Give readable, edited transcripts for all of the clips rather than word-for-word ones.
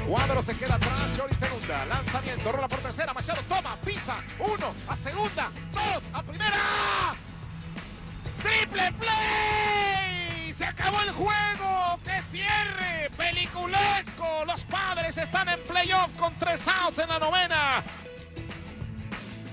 Cuadro se queda atrás, Jory segunda, lanzamiento, rola por tercera, Machado toma, pisa, 1 a segunda, 2 a primera. ¡Triple play! ¡Se acabó el juego! ¡Qué cierre! ¡Peliculesco! Los Padres están en playoff con 3 outs en la novena.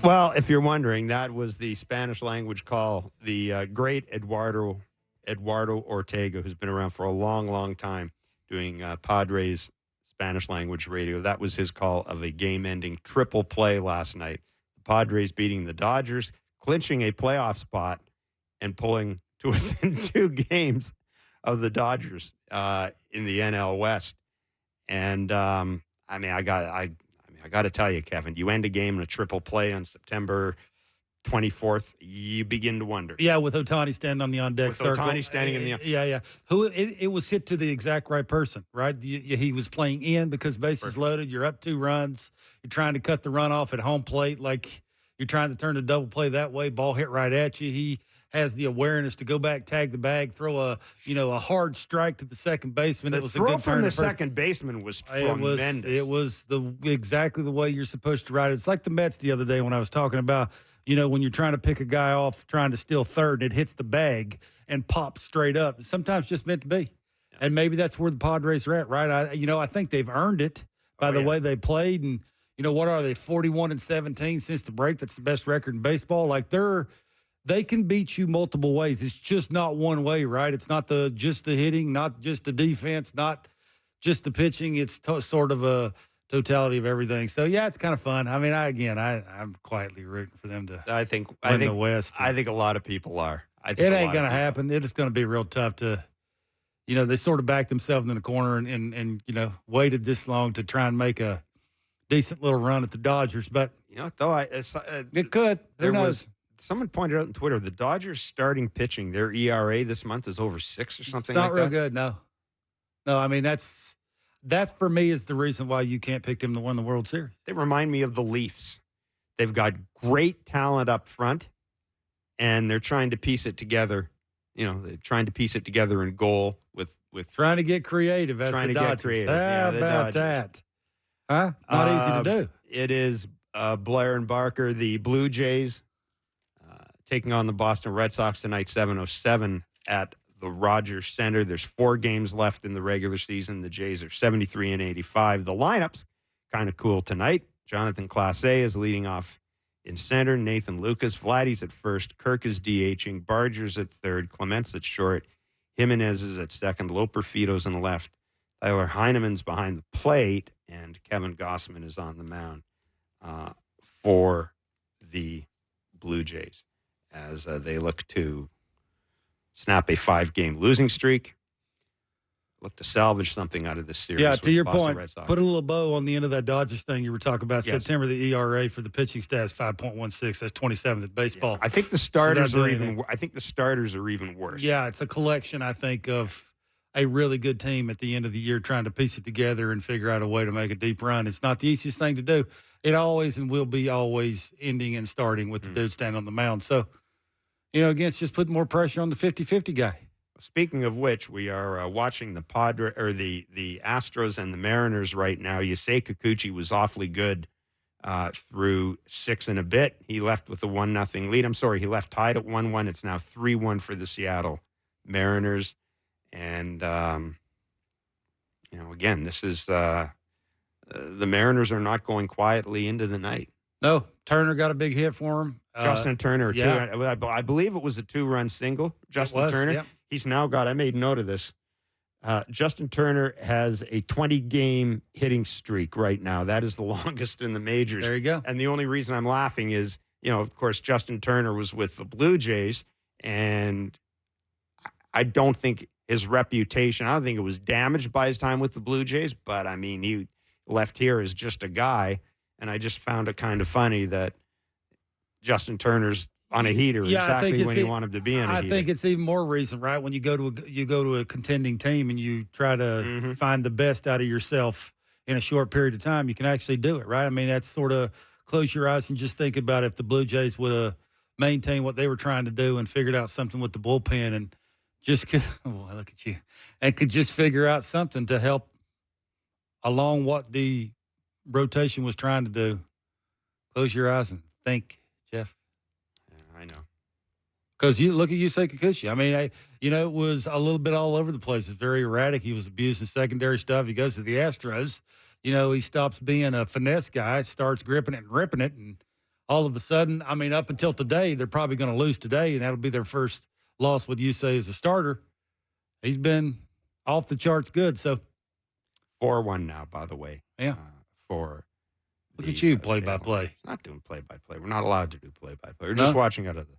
Well, if you're wondering, that was the Spanish language call. The great Eduardo Ortega, who's been around for a long, long time doing Padres Spanish language radio. That was his call of a game-ending triple play last night. The Padres beating the Dodgers, clinching a playoff spot, and pulling to within 2 games of the Dodgers in the NL West. And I got to tell you, Kevin, you end a game in a triple play on September 24th, you begin to wonder. Yeah, with Ohtani standing on the on-deck circle. Ohtani standing in the Yeah. It was hit to the exact right person, right? He was playing in because bases loaded. You're up 2 runs. You're trying to cut the run off at home plate like you're trying to turn the double play that way. Ball hit right at you. He has the awareness to go back, tag the bag, throw a hard strike to the second baseman. The it was throw a good from turn the second baseman was tremendous. It was exactly the way you're supposed to ride it. It's like the Mets the other day when I was talking about, when you're trying to pick a guy off, trying to steal third, and it hits the bag and pops straight up. Sometimes just meant to be. Yeah. And maybe that's where the Padres are at, right? I think they've earned it by the way they played. And, what are they, 41-17 since the break? That's the best record in baseball. Like, they can beat you multiple ways. It's just not one way, right? It's not just the hitting, not just the defense, not just the pitching. It's sort of a totality of everything. So, yeah, it's kind of fun. I mean, I'm quietly rooting for them to win the West. I think a lot of people are. It ain't going to happen. It's going to be real tough to, they sort of backed themselves in the corner and waited this long to try and make a decent little run at the Dodgers. But, it could. Who knows? Someone pointed out on Twitter, the Dodgers starting pitching, their ERA this month is over 6 or something like that. It's not real good, no. No, I mean, that for me is the reason why you can't pick them to win the World Series. They remind me of the Leafs. They've got great talent up front, and they're trying to piece it together. They're trying to piece it together in goal with trying to get creative as the Dodgers. How about that? Huh? Not easy to do. It is Blair and Barker, the Blue Jays, taking on the Boston Red Sox tonight, 7:07 at the Rogers Center. There's 4 games left in the regular season. The Jays are 73-85. The lineup's kind of cool tonight. Jonathan Clase is leading off in center. Nathan Lucas, Vladdy's at first. Kirk is DHing. Barger's at third. Clement's at short. Jimenez is at second. Loperfito's in left. Tyler Heineman's behind the plate. And Kevin Gossman is on the mound for the Blue Jays as they look to snap a 5-game losing streak, look to salvage something out of this series. Yeah, to your point, put a little bow on the end of that Dodgers thing you were talking about. Yes. September, the ERA for the pitching stats, 5.16. That's 27th in baseball. Yeah. I think the starters are even. I think the starters are even worse. Yeah, it's a collection, I think, of a really good team at the end of the year trying to piece it together and figure out a way to make a deep run. It's not the easiest thing to do. It always and will be always ending and starting with the dude standing on the mound. So, again, it's just putting more pressure on the 50-50 guy. Speaking of which, we are watching the the Astros and the Mariners right now. Yusei Kikuchi was awfully good through 6 and a bit. He left with a 1-0 lead. I'm sorry, he left tied at 1-1. It's now 3-1 for the Seattle Mariners. And, again, this is the Mariners are not going quietly into the night. No, Turner got a big hit for him. Justin Turner, I believe it was a 2-run single. Justin Turner. Yep. He's now got, I made note of this. Justin Turner has a 20-game hitting streak right now. That is the longest in the majors. There you go. And the only reason I'm laughing is, of course, Justin Turner was with the Blue Jays, and I don't think his reputation, I don't think it was damaged by his time with the Blue Jays, but, he left here as just a guy, and I just found it kind of funny that Justin Turner's on a heater exactly when you want him to be on a heater. I think it's even more reason, right? When you go to a contending team and you try to find the best out of yourself in a short period of time, you can actually do it, right? That's sort of close your eyes and just think about if the Blue Jays would have maintained what they were trying to do and figured out something with the bullpen and just could, look at you, and could just figure out something to help along what the rotation was trying to do. Close your eyes and think, Jeff. Yeah, I know. Because you look at Yusei Kikuchi. I mean, it was a little bit all over the place. It's very erratic. He was abusing secondary stuff. He goes to the Astros. He stops being a finesse guy, starts gripping it and ripping it, and all of a sudden, I mean, up until today, they're probably going to lose today, and that'll be their first loss with Yusei as a starter. He's been off the charts good. So 4-1 now, by the way. Yeah. Look at you, play-by-play. Not doing play-by-play. We're not allowed to do play-by-play. We're just watching out of the.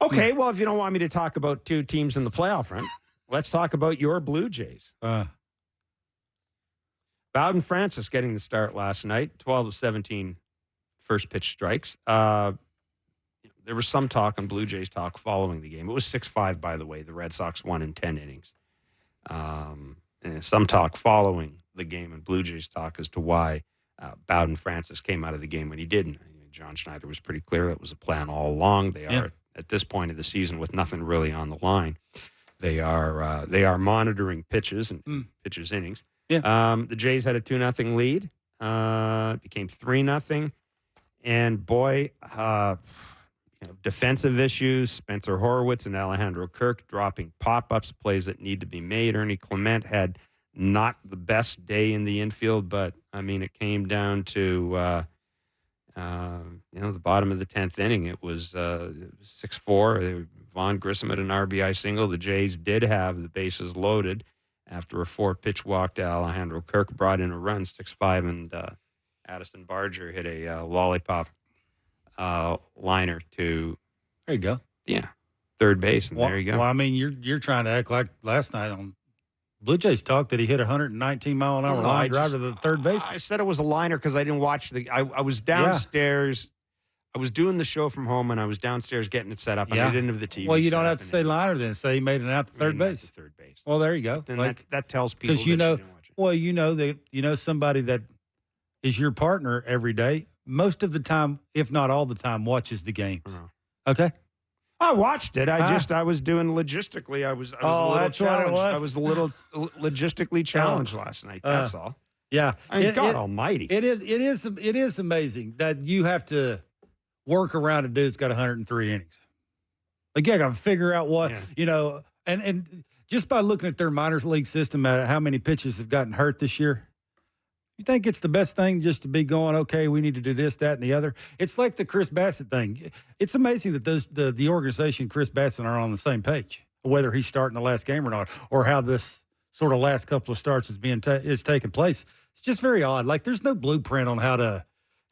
Okay, well, if you don't want me to talk about two teams in the playoff run, let's talk about your Blue Jays. Bowden Francis getting the start last night, 12 of 17 first pitch strikes. There was some talk on Blue Jays talk following the game. It was 6-5, by the way. The Red Sox won in 10 innings. And some talk following the game and Blue Jays talk as to why Bowden Francis came out of the game when he didn't. John Schneider was pretty clear that was a plan all along. They are at this point of the season with nothing really on the line. They are monitoring pitches and pitches innings. Yeah. The Jays had a 2-0 lead. Became 3-0. And boy, defensive issues. Spencer Horwitz and Alejandro Kirk dropping pop-ups, plays that need to be made. Ernie Clement had not the best day in the infield, but I mean, it came down to the bottom of the 10th inning. It was 6-4. Vaughn Grissom had an RBI single. The Jays did have the bases loaded after a 4-pitch walk to Alejandro Kirk, brought in a run, 6-5, and Addison Barger hit a lollipop liner to. There you go. Yeah, third base, and there you go. Well, I mean, you're trying to act like last night on Blue Jays talk that he hit a 119-mile-an-hour line drive to the third base. I said it was a liner because I didn't watch I was downstairs. I was doing the show from home, and I was downstairs getting it set up, and I didn't have the TV. Well, you don't have to say liner then. Say he made it out to third base. Well, there you go. Then that tells people that you know, didn't watch it. Well, that somebody that is your partner every day, most of the time, if not all the time, watches the games. Okay? I watched it. I was doing logistically. I was a little challenged. I was a little logistically challenged last night. That's all. Yeah. I mean, God almighty. It is amazing that you have to work around a dude that's got 103 innings. Like, you got to figure out what, and just by looking at their minor league system, how many pitches have gotten hurt this year, you think it's the best thing just to be going, okay, we need to do this, that, and the other? It's like the Chris Bassett thing. It's amazing that the organization, Chris Bassett, are on the same page, whether he's starting the last game or not, or how this sort of last couple of starts is taking place. It's just very odd. Like, there's no blueprint on how to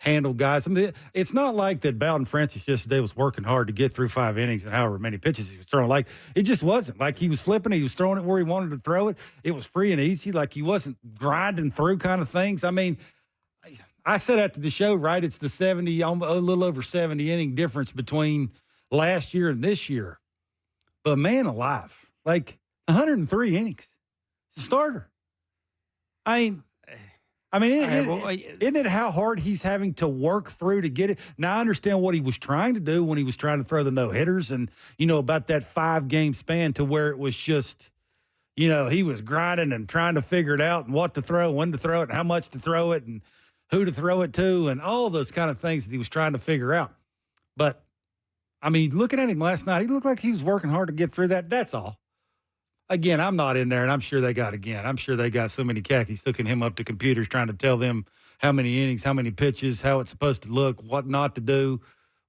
handle guys. I mean, it's not like that Bowden Francis yesterday was working hard to get through 5 innings and however many pitches he was throwing. Like, it just wasn't. Like, he was flipping, he was throwing it where he wanted to throw it. It was free and easy. Like, he wasn't grinding through kind of things. I mean, I said after the show, right, it's the 70, a little over 70 inning difference between last year and this year. But man alive, like 103 innings. It's a starter. Isn't it how hard he's having to work through to get it? Now, I understand what he was trying to do when he was trying to throw the no-hitters and, about that 5-game span to where it was just, he was grinding and trying to figure it out and what to throw, when to throw it, and how much to throw it, and who to throw it to, and all those kind of things that he was trying to figure out. But, I mean, looking at him last night, he looked like he was working hard to get through that. That's all. Again, I'm not in there, and I'm sure they got so many khakis hooking him up to computers trying to tell them how many innings, how many pitches, how it's supposed to look, what not to do,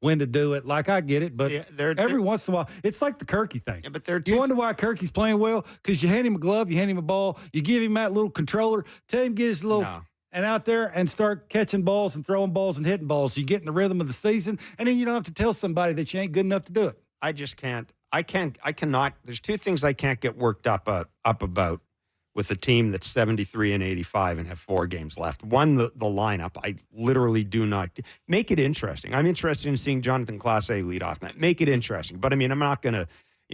when to do it. Like, I get it, but every once in a while, it's like the Kirky thing. Yeah, but you wonder why Kirky's playing well? Because you hand him a glove, you hand him a ball, you give him that little controller, tell him get his little and out there and start catching balls and throwing balls and hitting balls. So you get in the rhythm of the season, and then you don't have to tell somebody that you ain't good enough to do it. I just can't. I cannot. There's two things I can't get worked up about with a team that's 73 and 85 and have 4 games left. One, the lineup. I literally do not. Make it interesting. I'm interested in seeing Jonathan Clase lead off that. Make it interesting. But, I mean, I'm not going to,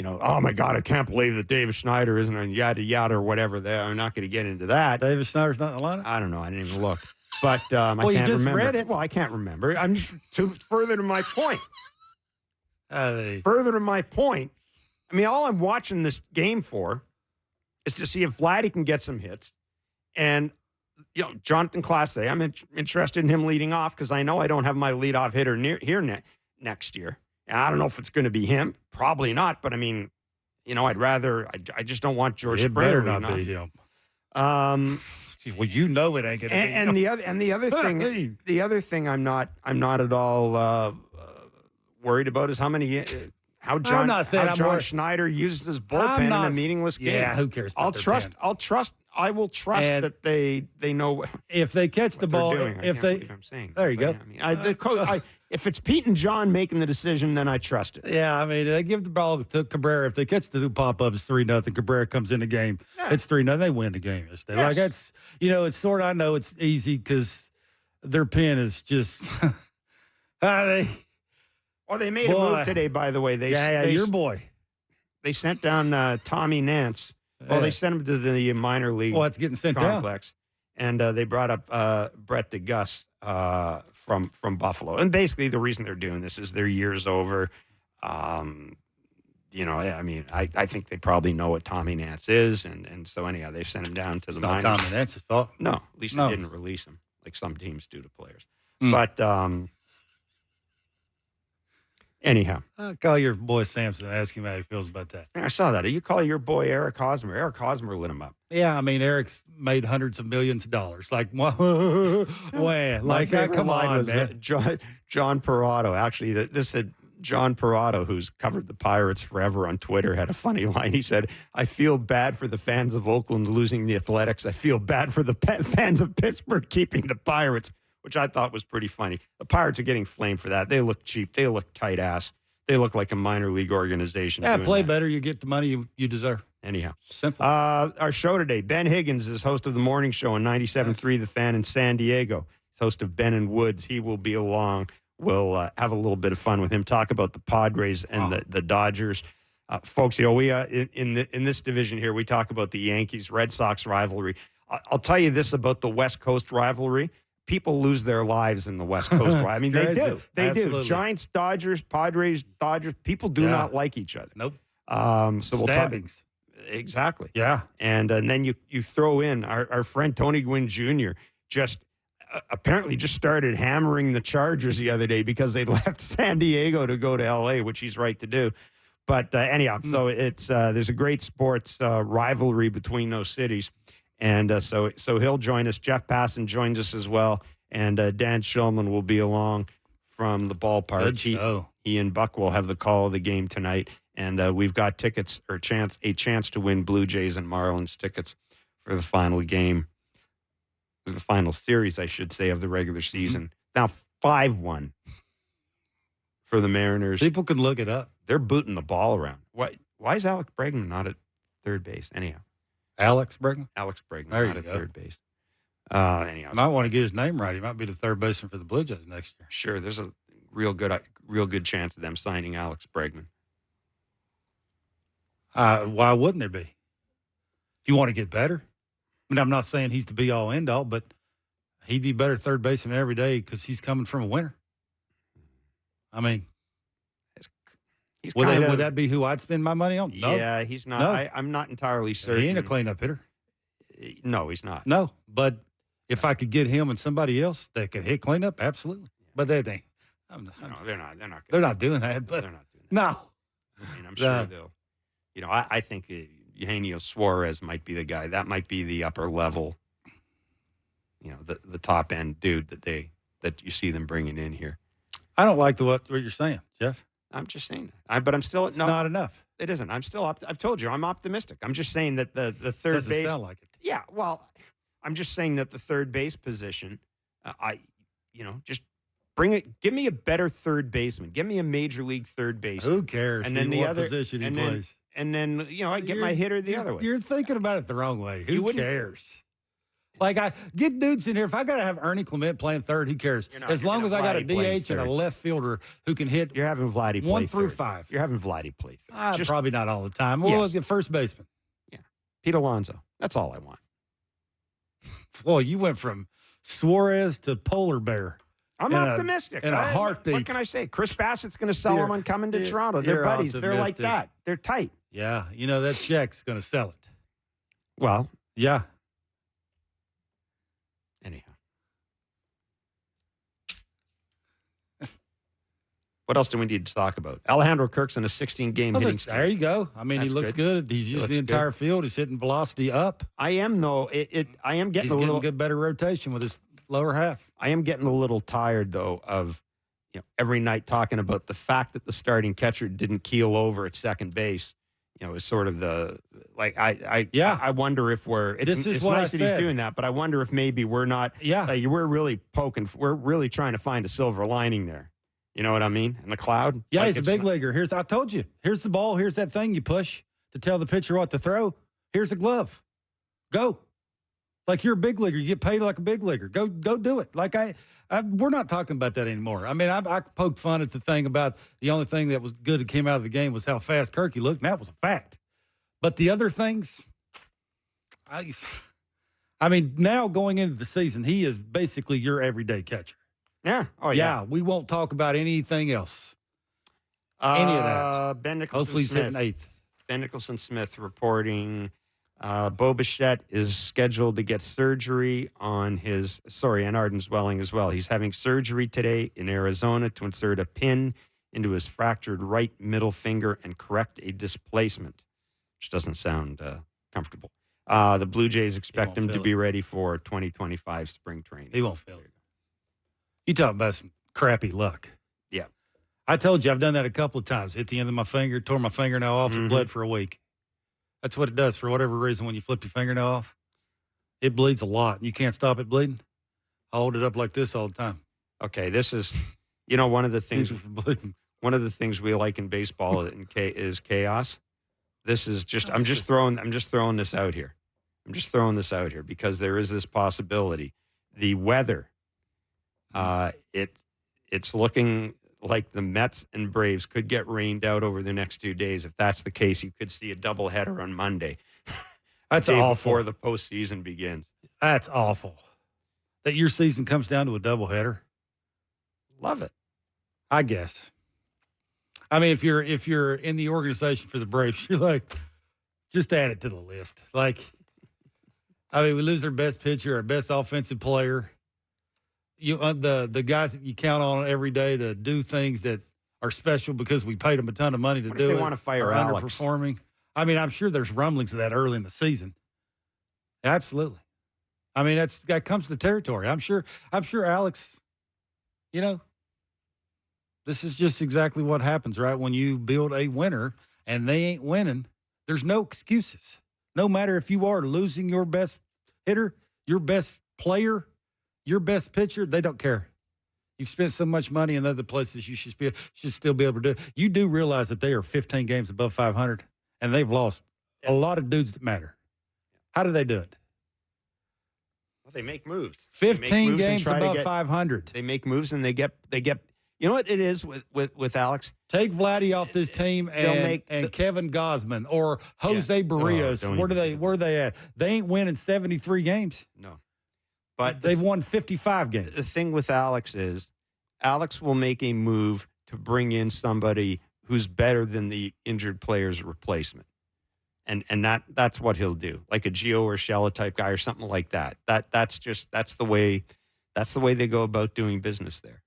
oh, my God, I can't believe that Davis Schneider isn't on yada, yada, or whatever. I'm not going to get into that. Davis Schneider's not in the lineup? I don't know. I didn't even look. But I can't you just remember. Read it. Well, I can't remember. I'm further to my point. Further to my point, I mean, all I'm watching this game for is to see if Vladdy can get some hits. And Jonathan Clase, I'm interested in him leading off because I know I don't have my leadoff hitter here next year. And I don't know if it's going to be him. Probably not. But I mean, I'd rather. I just don't want George Springer. It better not be him. Well, it ain't going to be him. The other thing I'm not at all worried about is how John Schneider uses his bullpen in a meaningless game. Yeah, who cares? I will trust that they know if they catch the ball. Doing. I'm saying there you go. If it's Pete and John making the decision, then I trust it. Yeah, I mean, they give the ball to Cabrera. If they catch the pop-up, it's 3-0. Cabrera comes in the game. Yeah. It's 3-0. They win the game yesterday. Yes. Like, that's, it's sort of, I know it's easy because their pen is just, they made a move today, by the way. Your boy. They sent down Tommy Nance. Well, they sent him to the minor league it's getting sent complex. Down. And they brought up Brett DeGuss from Buffalo. And basically the reason they're doing this is their year's over. I think they probably know what Tommy Nance is. And so anyhow, they've sent him down to the minors. Not Tommy Nance's fault. No, at least they didn't release him like some teams do to players. But anyhow. I'll call your boy Samson and ask him how he feels about that. I saw that. You call your boy Eric Hosmer. Eric Hosmer lit him up. Yeah, I mean, Eric's made hundreds of millions of dollars. Like, come on, man. John Parado. Actually, this had John Parado, who's covered the Pirates forever on Twitter, had a funny line. He said, "I feel bad for the fans of Oakland losing the Athletics. I feel bad for the fans of Pittsburgh keeping the Pirates," which I thought was pretty funny. The Pirates are getting flamed for that. They look cheap. They look tight ass. They look like a minor league organization. Yeah, play better. You get the money you deserve. Anyhow. Simple. Our show today, Ben Higgins is host of the morning show on 97.3 The Fan in San Diego. He's host of Ben and Woods. He will be along. We'll have a little bit of fun with him, talk about the Padres and the Dodgers. Folks, we in this division here, we talk about the Yankees-Red Sox rivalry. I'll tell you this about the West Coast rivalry. People lose their lives in the West Coast. I mean, they do. They do. Giants, Dodgers, Padres, Dodgers. People do not like each other. Nope. So we'll talk. Exactly. Yeah. And then you throw in our friend Tony Gwynn Jr. just apparently just started hammering the Chargers the other day because they left San Diego to go to L.A., which he's right to do. But anyhow, so it's there's a great sports rivalry between those cities. And so he'll join us. Jeff Passan joins us as well. And Dan Shulman will be along from the ballpark. He and Buck will have the call of the game tonight. And we've got tickets or a chance to win Blue Jays and Marlins tickets for the final game, for the final series, I should say, of the regular season. Now 5-1 for the Mariners. People can look it up. They're booting the ball around. Why is Alex Bregman not at third base? Anyhow. Alex Bregman, not at third base. Anyhow, might want to get his name right. He might be the third baseman for the Blue Jays next year. Sure, there's a real good chance of them signing Alex Bregman. Why wouldn't there be? If you want to get better, I mean, I'm not saying he's the be all end all, but he'd be better third baseman every day because he's coming from a winner. I mean. Would that be who I'd spend my money on? No. Yeah, he's not. No. I'm not entirely certain. He ain't a cleanup hitter. No, he's not. No, but if I could get him and somebody else that could hit cleanup, absolutely. But they think. No, they're not. They're not doing that. But they're not doing that. No. I mean, I'm sure they'll. I think Eugenio Suarez might be the guy. That might be the upper level. The top end dude that you see them bringing in here. I don't like what you're saying, Jeff. I'm just saying that. But I'm still it's not enough. It isn't. I'm still I've told you I'm optimistic. I'm just saying that the third doesn't base sound like it. Yeah, well, I'm just saying that the third base position, just bring it. Give me a better third baseman. Give me a major league third baseman. Who cares? And then what position he plays. And then I get my hitter the other way. You're thinking about it the wrong way. Who cares? Like, I get dudes in here. If I got to have Ernie Clement playing third, who cares? As long as I got a DH and a left fielder who can hit. You're having Vladdy play 1 through 5. You're having Vladdy play third. Probably not all the time. Well, let's get first baseman. Yeah. Pete Alonso. That's all I want. Well, you went from Suarez to Polar Bear. I'm optimistic. In a heartbeat. What can I say? Chris Bassett's going to sell him on coming to Toronto. They're buddies. Optimistic. They're like that. They're tight. Yeah. That check's going to sell it. Well. Yeah. What else do we need to talk about? Alejandro Kirk's in a 16-game hitting streak. There you go. I mean, That's he looks good. He's used the entire field. He's hitting velocity up. I am, though. I am getting He's a little getting good, better rotation with his lower half. I am getting a little tired, though, of every night talking about the fact that the starting catcher didn't keel over at second base. Is sort of the I wonder if it's nice that he's doing that, but I wonder if maybe we're not. Yeah, we're really we're really trying to find a silver lining there. You know what I mean? In the cloud. Yeah, he's a big leaguer. I told you. Here's the ball. Here's that thing you push to tell the pitcher what to throw. Here's a glove. Go. Like you're a big leaguer. You get paid like a big leaguer. Go do it. Like we're not talking about that anymore. I mean, I poked fun at the thing about the only thing that was good that came out of the game was how fast Kirky looked, and that was a fact. But the other things, I mean, now going into the season, he is basically your everyday catcher. Yeah. Oh, yeah. We won't talk about anything else. Any of that. Ben Nicholson Hopefully he's Smith. hitting eighth. Ben Nicholson Smith reporting Bo Bichette is scheduled to get surgery on and Arden Zwelling as well. He's having surgery today in Arizona to insert a pin into his fractured right middle finger and correct a displacement, which doesn't sound comfortable. The Blue Jays expect him to be ready for 2025 spring training. He won't feel it. You talking about some crappy luck. Yeah. I told you I've done that a couple of times. Hit the end of my finger, tore my fingernail off, and bled for a week. That's what it does for whatever reason when you flip your fingernail off. It bleeds a lot. You can't stop it bleeding. I hold it up like this all the time. Okay, this is, one of the things one of the things we like in baseball is chaos. This is just I'm just throwing this out here. I'm just throwing this out here because there is this possibility. The weather, it's looking like the Mets and Braves could get rained out over the next 2 days. If that's the case, you could see a doubleheader on Monday. That's awful. Before the postseason begins. That's awful. That your season comes down to a doubleheader. Love it. I guess. I mean, if you're in the organization for the Braves, you're like, just add it to the list. Like, I mean, we lose our best pitcher, our best offensive player. The guys that you count on every day to do things that are special because we paid them a ton of money to do it. They want to fire Alex? Underperforming. I mean, I'm sure there's rumblings of that early in the season. Absolutely. I mean, that comes to the territory. I'm sure Alex, this is just exactly what happens, right? When you build a winner and they ain't winning, there's no excuses. No matter if you are losing your best hitter, your best player, your best pitcher, they don't care. You've spent so much money in other places, you should still be able to do it. You do realize that they are 15 games above 500, and they've lost a lot of dudes that matter. How do they do it? Well, they make moves. 15 games above 500. They make moves, and they get. You know what it is with Alex? Take Vladdy off this team and Kevin Gausman or Jose Barrios. Where are they at? They ain't winning 73 games. No. But they've won 55 games. The thing with Alex is Alex will make a move to bring in somebody who's better than the injured player's replacement. And that's what he'll do. Like a Gio Urshela type guy or something like that. That's the way they go about doing business there.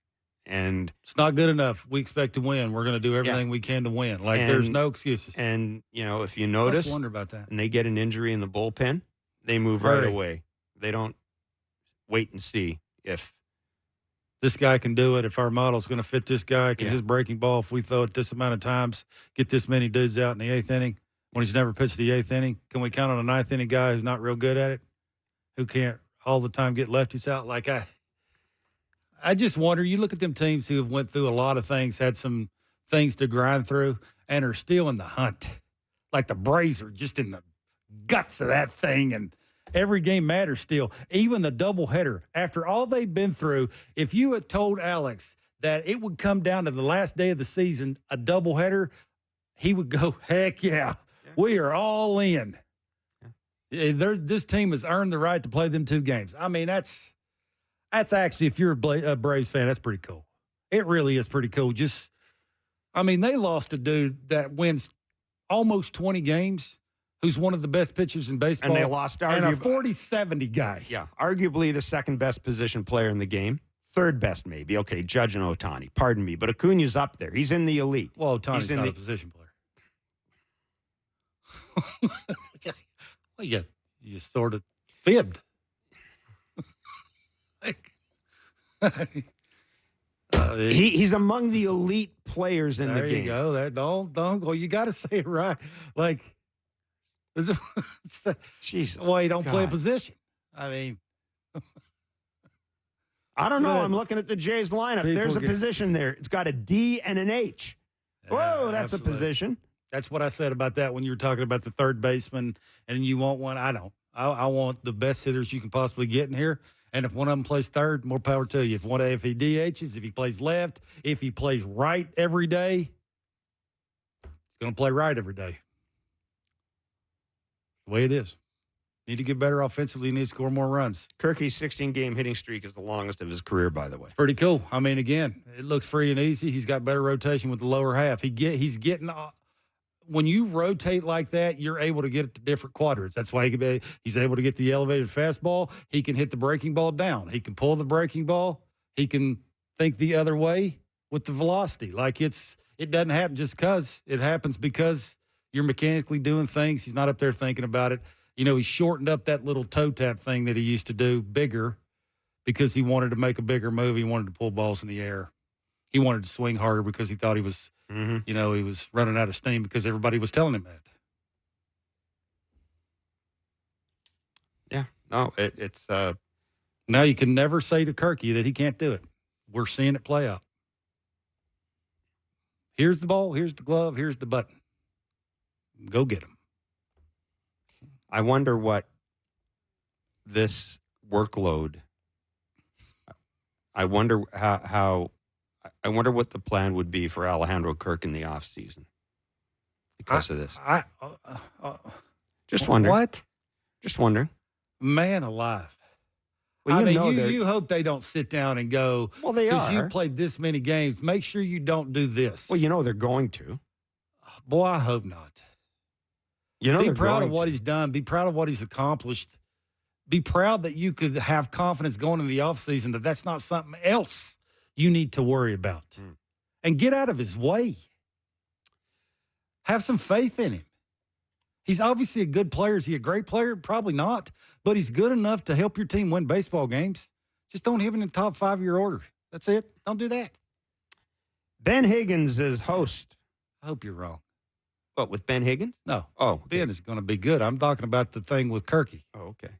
And it's not good enough. We expect to win. We're going to do everything we can to win. There's no excuses. And if you notice, I wonder about that. And they get an injury in the bullpen, they move right away. They don't wait and see if this guy can do it. If our model's going to fit this guy, can his breaking ball, if we throw it this amount of times, get this many dudes out in the eighth inning when he's never pitched the eighth inning, can we count on a ninth inning guy who's not real good at it, who can't all the time get lefties out? I just wonder, you look at them teams who have went through a lot of things, had some things to grind through, and are still in the hunt. Like the Braves are just in the guts of that thing, and every game matters still. Even the doubleheader, after all they've been through, if you had told Alex that it would come down to the last day of the season, a doubleheader, he would go, heck yeah, we are all in. This team has earned the right to play them 2 games. I mean, that's actually, if you're a Braves fan, that's pretty cool. It really is pretty cool. They lost a dude that wins almost 20 games, who's one of the best pitchers in baseball. And they lost and a 40-70 guy. Yeah, arguably the second best position player in the game Third best, maybe. Okay, Judge and Ohtani. Pardon me, but Acuna's up there. He's in the elite. Well, Ohtani's in not the a position player. Well, you sort of fibbed. He's among the elite players in the game. There you go. That don't go. You got to say it right. Like, Jesus. Well, you don't play a God. position. I mean, I don't know. Good. I'm looking at the Jays lineup. People There's a get- position there. It's got a D and an H. Whoa, that's absolutely. a position. That's what I said about that when you were talking about the third baseman and you want one. I don't. I want the best hitters you can possibly get in here. And if one of them plays third, more power to you. If he DHs, if he plays left, if he plays right every day, he's going to play right every day. The way it is. Need to get better offensively. Need to score more runs. Kirky's 16-game hitting streak is the longest of his career, by the way. Pretty cool. I mean, again, it looks free and easy. He's got better rotation with the lower half. He's getting when you rotate like that, you're able to get it to different quadrants. That's why he's able to get the elevated fastball. He can hit the breaking ball down. He can pull the breaking ball. He can think the other way with the velocity. Like it doesn't happen just because. It happens because you're mechanically doing things. He's not up there thinking about it. You know, he shortened up that little toe tap thing that he used to do bigger because he wanted to make a bigger move. He wanted to pull balls in the air. He wanted to swing harder because he thought he was, he was running out of steam because everybody was telling him that. Yeah. No, it's Now you can never say to Kirky that he can't do it. We're seeing it play out. Here's the ball. Here's the glove. Here's the button. Go get him. I wonder what this workload. I wonder how. I wonder what the plan would be for Alejandro Kirk in the offseason because of this. Just wondering. What? Just wondering. Man alive. Well, I know mean, they're- you hope they don't sit down and go, Well, they because you are. played this many games, make sure you don't do this. Well, you know they're going to. Boy, I hope not. You know Be they're proud of going what to. he's done. Be proud of what he's accomplished. Be proud that you could have confidence going into the offseason that that's not something else you need to worry about. And get out of his way. Have some faith in him. He's obviously a good player. Is he a great player? Probably not. But he's good enough to help your team win baseball games. Just don't have him in the top 5 of your order. That's it. Don't do that. Ben Higgins is host. I hope you're wrong. What, with Ben Higgins? No. Oh, Ben is going to be good. I'm talking about the thing with Kirky. Oh, okay.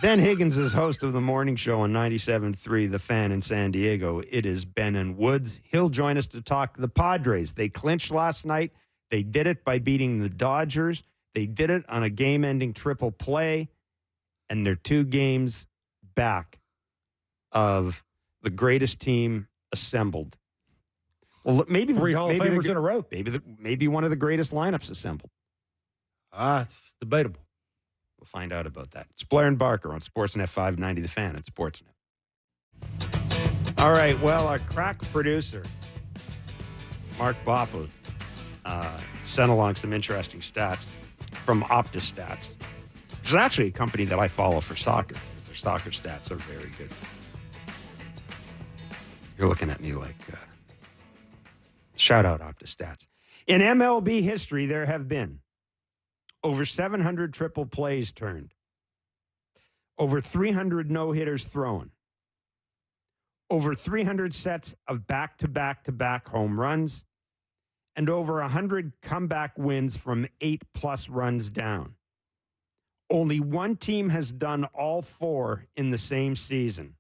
Ben Higgins is host of the morning show on 97.3 The Fan in San Diego. It is Ben and Woods. He'll join us to talk the Padres. They clinched last night. They did it by beating the Dodgers. They did it on a game-ending triple play, and they're 2 games back of the greatest team assembled. Well, maybe 3 Hall of Famers in a row. Maybe one of the greatest lineups assembled. It's debatable. We'll find out about that. It's Blair and Barker on Sportsnet 590, The Fan at Sportsnet. All right, well, our crack producer, Mark Boffa, sent along some interesting stats from OptiStats, which is actually a company that I follow for soccer, because their soccer stats are very good. You're looking at me like, shout out OptiStats. In MLB history, there have been over 700 triple plays turned, over 300 no-hitters thrown, over 300 sets of back-to-back-to-back home runs, and over 100 comeback wins from 8+ runs down. Only one team has done all 4 in the same season.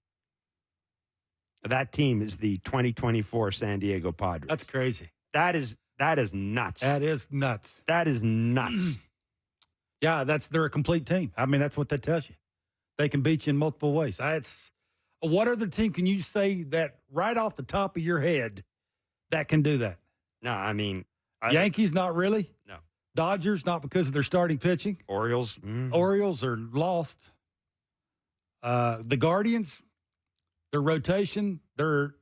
That team is the 2024 San Diego Padres. That's crazy. That is nuts. That is nuts. That is nuts. Yeah, they're a complete team. I mean, that's what that tells you. They can beat you in multiple ways. What other team can you say that right off the top of your head that can do that? No, I mean... Yankees, not really. No. Dodgers, not because of their starting pitching. Orioles. Orioles are lost. The Guardians, their rotation, their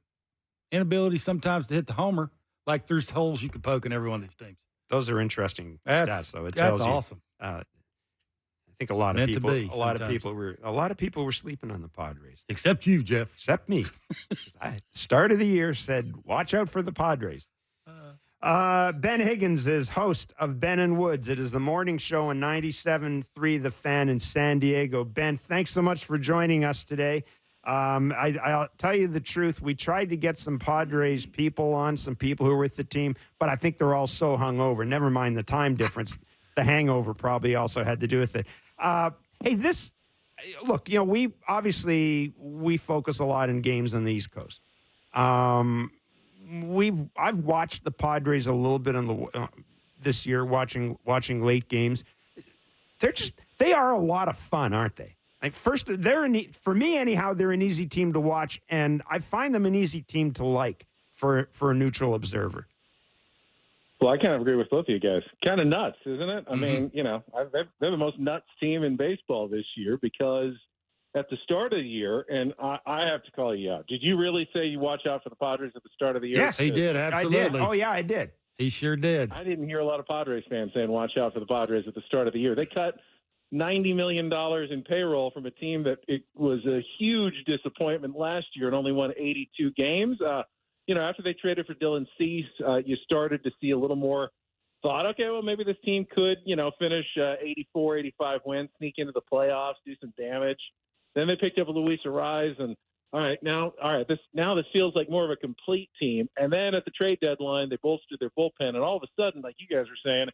inability sometimes to hit the homer. Like there's holes you could poke in every one of these teams. Those are interesting stats, though. It tells that's you, awesome. I think a lot of Meant to people, be a lot sometimes. of people were sleeping on the Padres, Except you, Jeff. except me. Start of the year said, watch out for the Padres. Ben Higgins is host of Ben and Woods. It is the morning show on 97.3 The Fan in San Diego. Ben, thanks so much for joining us today. I'll tell you the truth. We tried to get some Padres people on, some people who are with the team, but I think they're all so hungover. Never mind the time difference. The hangover probably also had to do with it. Hey, look, we focus a lot in games on the East Coast. I've watched the Padres a little bit this year, watching late games. They are a lot of fun, aren't they? First, for me anyhow, they're an easy team to watch, and I find them an easy team to like for a neutral observer. Well, I kind of agree with both of you guys. Kind of nuts, isn't it? I mean, they're the most nuts team in baseball this year because at the start of the year, and I have to call you out. Did you really say you watch out for the Padres at the start of the year? Yes, he did. Absolutely. I did. Oh, yeah, I did. He sure did. I didn't hear a lot of Padres fans saying watch out for the Padres at the start of the year. They cut $90 million in payroll from a team that it was a huge disappointment last year and only won 82 games. After they traded for Dylan Cease, you started to see a little more thought, okay, well, maybe this team could, finish 84, 85 wins, sneak into the playoffs, do some damage. Then they picked up Luis Ariz, and this feels like more of a complete team. And then at the trade deadline, they bolstered their bullpen, and all of a sudden, like you guys are saying,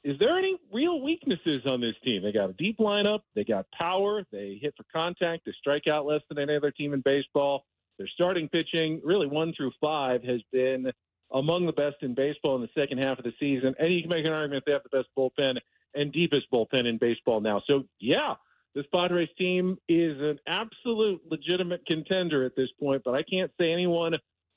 is there any real weaknesses on this team? They got a deep lineup, they got power, they hit for contact, they strike out less than any other team in baseball. Their starting pitching, really 1 through 5, has been among the best in baseball in the second half of the season. And you can make an argument they have the best bullpen and deepest bullpen in baseball now. So, yeah, this Padres team is an absolute legitimate contender at this point, but I can't say anyone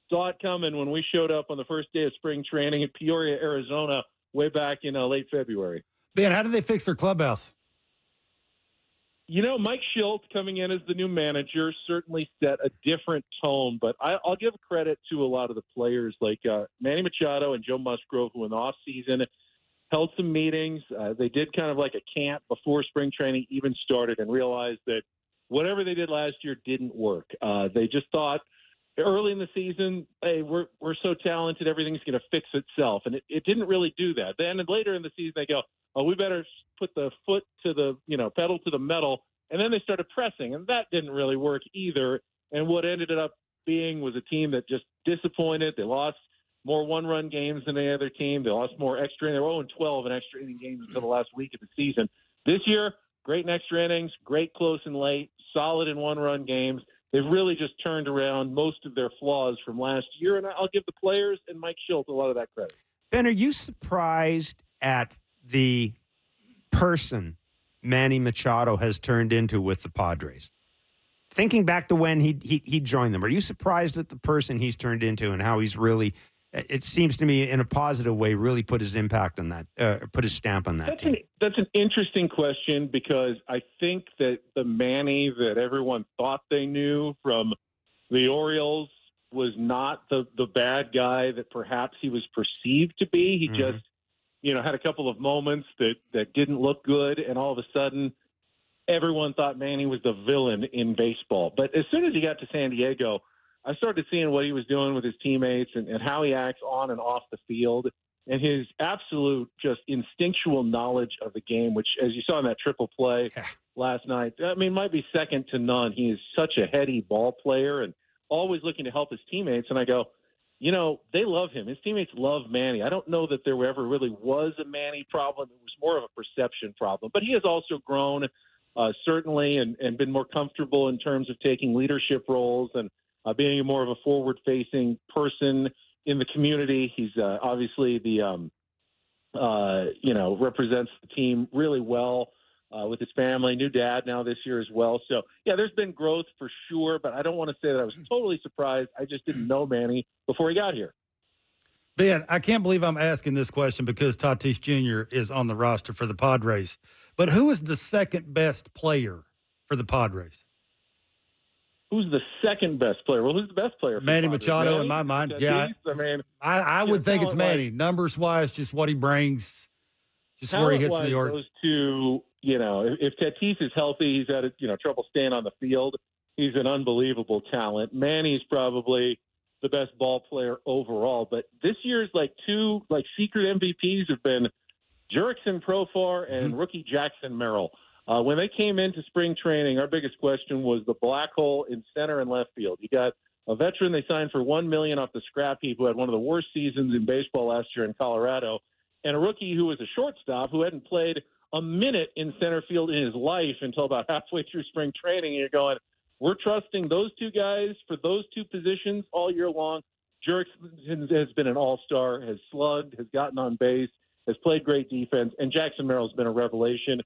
saw it coming when we showed up on the first day of spring training in Peoria, Arizona, way back in late February. Ben, how did they fix their clubhouse? Mike Schilt coming in as the new manager certainly set a different tone, but I'll give credit to a lot of the players like Manny Machado and Joe Musgrove, who in the offseason held some meetings. They did kind of like a camp before spring training even started and realized that whatever they did last year didn't work. They just thought early in the season, hey, we're so talented, everything's going to fix itself. And it didn't really do that. Then later in the season, they go, oh, we better put the foot to the, pedal to the metal. And then they started pressing, and that didn't really work either. And what ended up being was a team that just disappointed. They lost more one-run games than any other team. They lost more extra innings. They were 0-12 in extra inning games until the last week of the season. This year, great in extra innings, great close and late, solid in one-run games. They've really just turned around most of their flaws from last year, and I'll give the players and Mike Schilt a lot of that credit. Ben, are you surprised at the person Manny Machado has turned into with the Padres? Thinking back to when he joined them, are you surprised at the person he's turned into and how he's really, it seems to me in a positive way, really put his impact on that, put his stamp on that team? That's an interesting question because I think that the Manny that everyone thought they knew from the Orioles was not the bad guy that perhaps he was perceived to be. He just, had a couple of moments that didn't look good, and all of a sudden everyone thought Manny was the villain in baseball. But as soon as he got to San Diego, I started seeing what he was doing with his teammates and how he acts on and off the field, and his absolute just instinctual knowledge of the game, which, as you saw in that triple play last night, might be second to none. He is such a heady ball player and always looking to help his teammates. And I go, they love him. His teammates love Manny. I don't know that there ever really was a Manny problem. It was more of a perception problem. But he has also grown, certainly, and been more comfortable in terms of taking leadership roles and being more of a forward-facing person in the community. He's obviously represents the team really well with his family. New dad now this year as well. So, yeah, there's been growth for sure, but I don't want to say that I was totally surprised. I just didn't know Manny before he got here. Ben, I can't believe I'm asking this question because Tatis Jr. is on the roster for the Padres. But who is the second best player for the Padres? Who's the second best player? Well, who's the best player? Manny Machado, in my mind. Yeah, I would think it's Manny. Numbers-wise, just what he brings, just where he hits in the order. Those two if Tatis is healthy, he's had trouble staying on the field. He's an unbelievable talent. Manny's probably the best ball player overall. But this year's two secret MVPs have been Jurickson Profar and rookie Jackson Merrill. When they came into spring training, our biggest question was the black hole in center and left field. You got a veteran they signed for $1 million off the scrap heap who had one of the worst seasons in baseball last year in Colorado, and a rookie who was a shortstop who hadn't played a minute in center field in his life until about halfway through spring training. And you're going, we're trusting those two guys for those two positions all year long. Jurickson has been an all-star, has slugged, has gotten on base, has played great defense, and Jackson Merrill's been a revelation.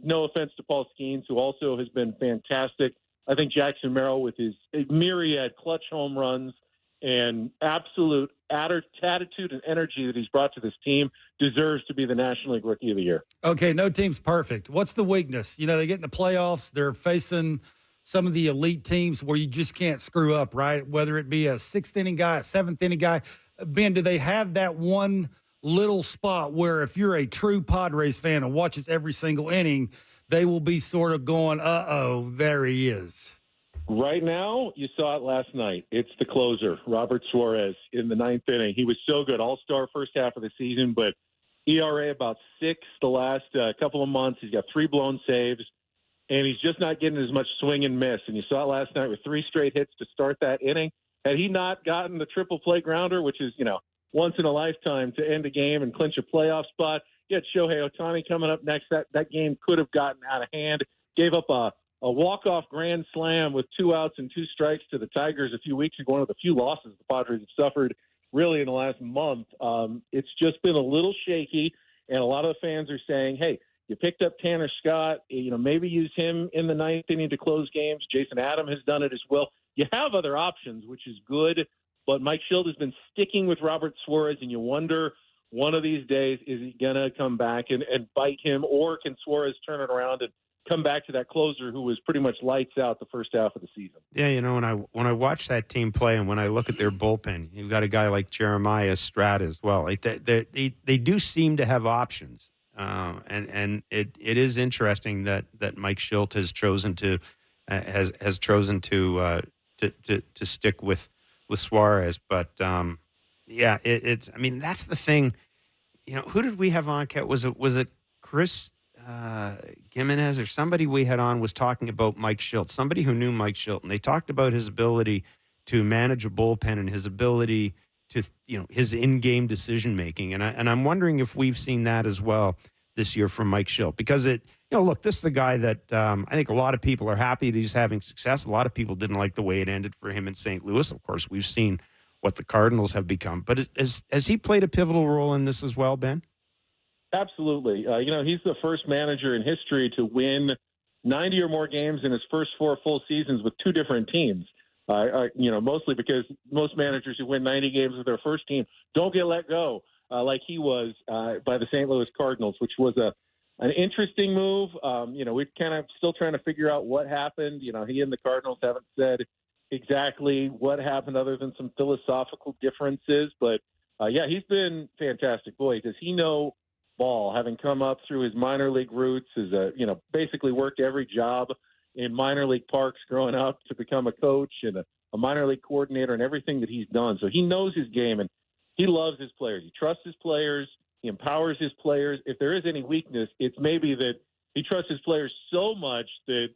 No offense to Paul Skeens, who also has been fantastic. I think Jackson Merrill, with his myriad clutch home runs and absolute attitude and energy that he's brought to this team, deserves to be the National League Rookie of the Year. Okay, no team's perfect. What's the weakness? They get in the playoffs. They're facing some of the elite teams where you just can't screw up, right? Whether it be a sixth-inning guy, a seventh-inning guy. Ben, do they have that one little spot where if you're a true Padres fan and watches every single inning, they will be sort of going, uh-oh, there he is? Right now, you saw it last night. It's the closer, Robert Suarez, in the ninth inning. He was so good, all-star first half of the season, but ERA about 6 the last couple of months. He's got 3 blown saves, and he's just not getting as much swing and miss. And you saw it last night with 3 straight hits to start that inning. Had he not gotten the triple play grounder, which is, once in a lifetime to end a game and clinch a playoff spot, you had Shohei Ohtani coming up next. That game could have gotten out of hand. Gave up a walk-off grand slam with 2 outs and 2 strikes to the Tigers a few weeks ago, one of the few losses the Padres have suffered really in the last month. It's just been a little shaky, and a lot of the fans are saying, hey, you picked up Tanner Scott, maybe use him in the ninth inning to close games. Jason Adam has done it as well. You have other options, which is good, but Mike Schilt has been sticking with Robert Suarez, and you wonder one of these days, is he going to come back and bite him, or can Suarez turn it around and come back to that closer who was pretty much lights out the first half of the season? Yeah, when I watch that team play and when I look at their bullpen, you've got a guy like Jeremiah Strat as well. Like they do seem to have options, and it is interesting that Mike Schilt has chosen to to stick with Suarez. But yeah, it's. I mean, that's the thing. Who did we have on? Was it Chris Gimenez or somebody we had on was talking about Mike Schilt, somebody who knew Mike Schilt, and they talked about his ability to manage a bullpen and his ability to, his in-game decision making. And I'm wondering if we've seen that as well this year from Mike Schilt, because look, this is a guy that I think a lot of people are happy that he's having success. A lot of people didn't like the way it ended for him in St. Louis. Of course, we've seen what the Cardinals have become. But has he played a pivotal role in this as well, Ben? Absolutely. He's the first manager in history to win 90 or more games in his first 4 full seasons with 2 different teams. Mostly because most managers who win 90 games with their first team don't get let go like he was by the St. Louis Cardinals, which was an interesting move. We're kind of still trying to figure out what happened. He and the Cardinals haven't said exactly what happened other than some philosophical differences. But, he's been fantastic. Boy, does he know ball, having come up through his minor league roots, basically worked every job in minor league parks growing up to become a coach and a minor league coordinator and everything that he's done. So he knows his game and he loves his players. He trusts his players. He empowers his players. If there is any weakness, it's maybe that he trusts his players so much that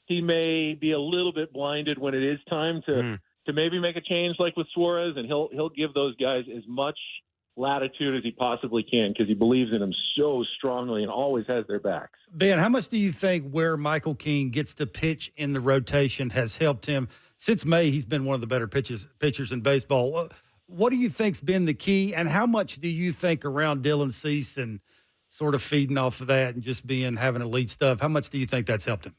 he may be a little bit blinded when it is time to maybe make a change like with Suarez, and he'll give those guys as much latitude as he possibly can because he believes in them so strongly and always has their backs. Ben, how much do you think where Michael King gets to pitch in the rotation has helped him? Since May, he's been one of the better pitchers in baseball. What do you think's been the key, and how much do you think around Dylan Cease and sort of feeding off of that and just having elite stuff, how much do you think that's helped him?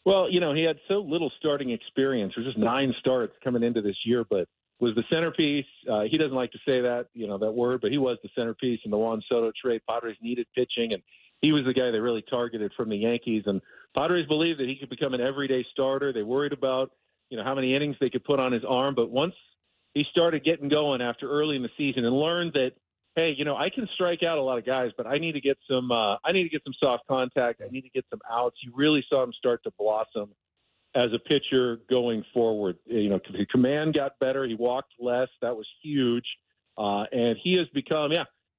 Well, he had so little starting experience. There's just 9 starts coming into this year, but was the centerpiece. He doesn't like to say that, that word, but he was the centerpiece in the Juan Soto trade. Padres needed pitching, and he was the guy they really targeted from the Yankees. And Padres believed that he could become an everyday starter. They worried about, how many innings they could put on his arm. But once he started getting going after early in the season and learned that hey, I can strike out a lot of guys, but I need to get some soft contact. I need to get some outs. You really saw him start to blossom as a pitcher going forward. The command got better. He walked less. That was huge. And he has become,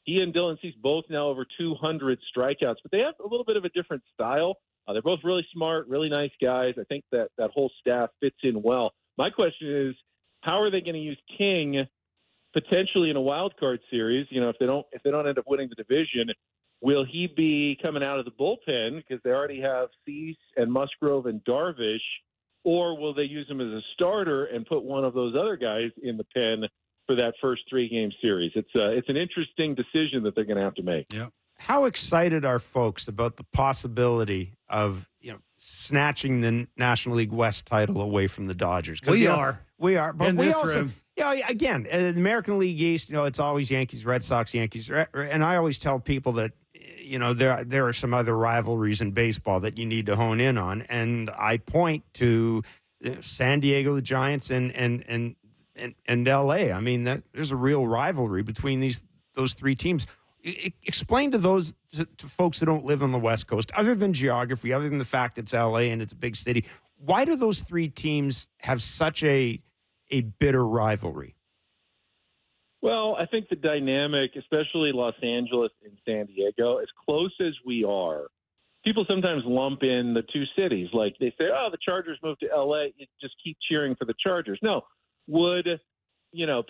he and Dylan Cease both now over 200 strikeouts, but they have a little bit of a different style. They're both really smart, really nice guys. I think that whole staff fits in well. My question is, how are they going to use King potentially in a wild card series? If they don't end up winning the division, will he be coming out of the bullpen because they already have Cease and Musgrove and Darvish, or will they use him as a starter and put one of those other guys in the pen for that first 3-game series? It's an interesting decision that they're going to have to make. Yeah. How excited are folks about the possibility of snatching the National League West title away from the Dodgers? We are, but in we this also, room. again, the American League East, it's always Yankees, Red Sox, Yankees, and I always tell people that there are some other rivalries in baseball that you need to hone in on, and I point to San Diego, the Giants, and L.A. I mean, there's a real rivalry between those three teams. Explain to those to folks who don't live on the West Coast, other than geography, other than the fact it's L.A. and it's a big city, why do those three teams have such a bitter rivalry? Well, I think the dynamic, especially Los Angeles and San Diego, as close as we are, people sometimes lump in the two cities. Like they say, the Chargers moved to L.A., you just keep cheering for the Chargers. No. Would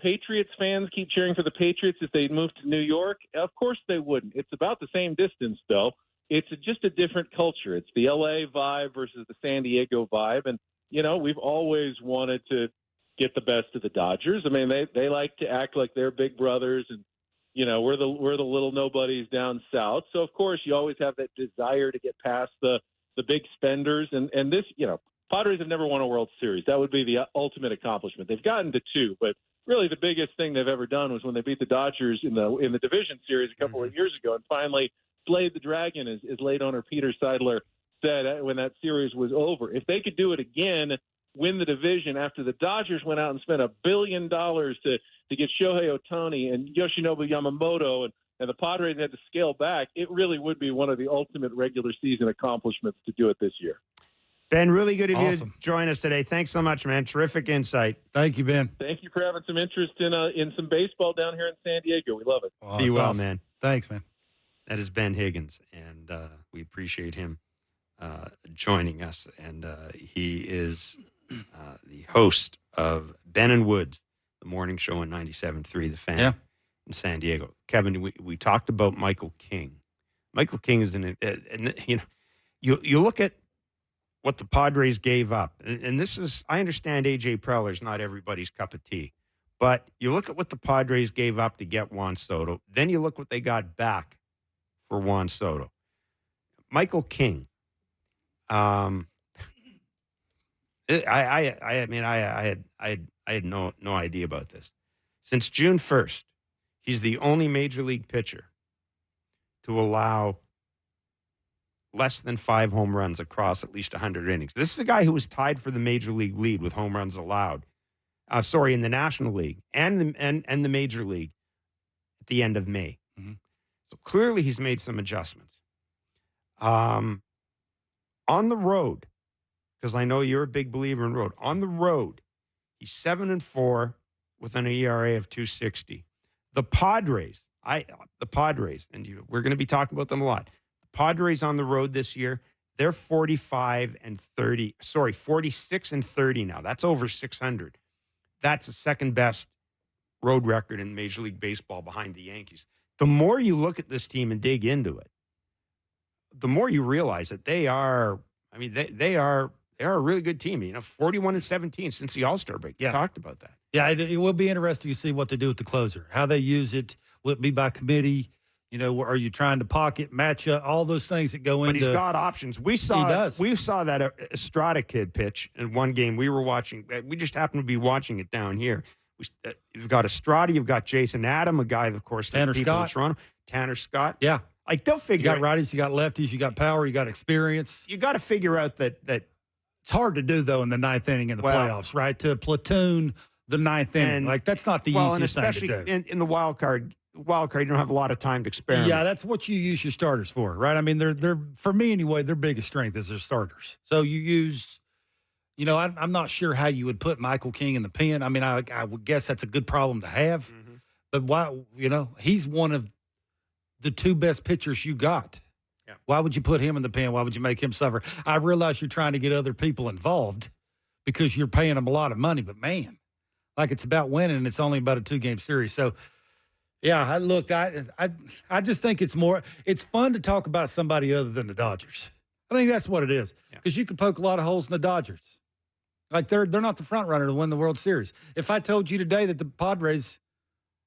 Patriots fans keep cheering for the Patriots if they moved to New York? Of course they wouldn't. It's about the same distance, though. It's just a different culture. It's the L.A. vibe versus the San Diego vibe. And, we've always wanted to get the best of the Dodgers. I mean, they like to act like they're big brothers, and, we're the little nobodies down south. So, of course, you always have that desire to get past the big spenders. And this, Padres have never won a World Series. That would be the ultimate accomplishment. They've gotten to 2, but really the biggest thing they've ever done was when they beat the Dodgers in the division series a couple of years ago and finally slayed the dragon, as late owner Peter Seidler said when that series was over. If they could do it again, win the division after the Dodgers went out and spent $1 billion to get Shohei Ohtani and Yoshinobu Yamamoto, and the Padres had to scale back, it really would be one of the ultimate regular season accomplishments to do it this year. Ben, really good of you to Awesome. join us today. Thanks so much, man. Terrific insight. Thank you, Ben. Thank you for having some interest in some baseball down here in San Diego. We love it. Oh, Be that's well, awesome. man. Thanks, man. That is Ben Higgins, and we appreciate him joining us. And he is the host of Ben and Woods, the morning show on 97.3 The Fan in San Diego. Kevin, we talked about Michael King. Michael King is you look at what the Padres gave up, and this is, I understand A.J. Preller's not everybody's cup of tea, but you look at what the Padres gave up to get Juan Soto, then you look what they got back for Juan Soto. Michael King, I had no idea about this. Since June 1st, he's the only major league pitcher to allow less than 5 home runs across at least 100 innings. This is a guy who was tied for the major league lead with home runs allowed. In the National League and the Major League at the end of May. Mm-hmm. So clearly he's made some adjustments. On the road, because I know you're a big believer in road. On the road, he's 7-4 with an ERA of 2.60. The Padres, and we're going to be talking about them a lot. Padres on the road this year, they're 46-30 now. That's over 600. That's the second best road record in Major League Baseball behind the Yankees. The more you look at this team and dig into it, the more you realize that they are a really good team. 41-17 since the All-Star break. You talked about that. Yeah, it will be interesting to see what they do with the closer, how they use it. Will it be by committee? Are you trying to pocket, match up, all those things that go into. But he's got options. We saw that Estrada kid pitch in one game we were watching. We just happened to be watching it down here. You've got Estrada, you've got Jason Adam, a guy, of course, that people in Toronto. Tanner Scott. Yeah. Like, they'll figure You got righties, you got lefties, you got power, you got experience. You got to figure out that it's hard to do, though, in the ninth inning in the playoffs, right? To platoon the ninth inning. Like, that's not the easiest thing to do. In the wild card wild card. You don't have a lot of time to experiment. Yeah, that's what you use your starters for, right? I mean, they're for me anyway, their biggest strength is their starters. So you use, I'm not sure how you would put Michael King in the pen. I mean, I would guess that's a good problem to have. Mm-hmm. But why, he's one of the two best pitchers you got. Yeah. Why would you put him in the pen? Why would you make him suffer? I realize you're trying to get other people involved because you're paying them a lot of money, but man, like it's about winning and it's only about a 2-game series. So, yeah, I just think it's fun to talk about somebody other than the Dodgers. I think that's what it is because you can poke a lot of holes in the Dodgers. Like they're not the front runner to win the World Series. If I told you today that the Padres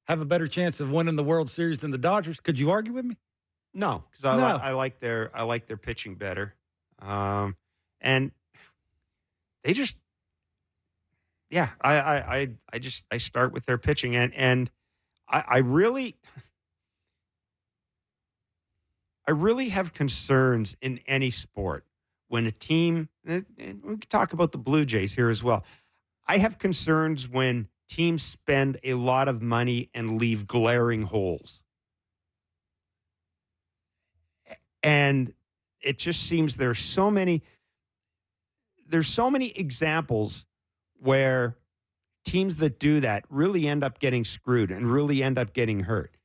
have a better chance of winning the World Series than the Dodgers, could you argue with me? No, because I like their pitching better, and they just, I start with their pitching, and I really have concerns in any sport when a team, and we can talk about the Blue Jays here as well. I have concerns when teams spend a lot of money and leave glaring holes. And it just seems there's so many examples where teams that do that really end up getting screwed and really end up getting hurt.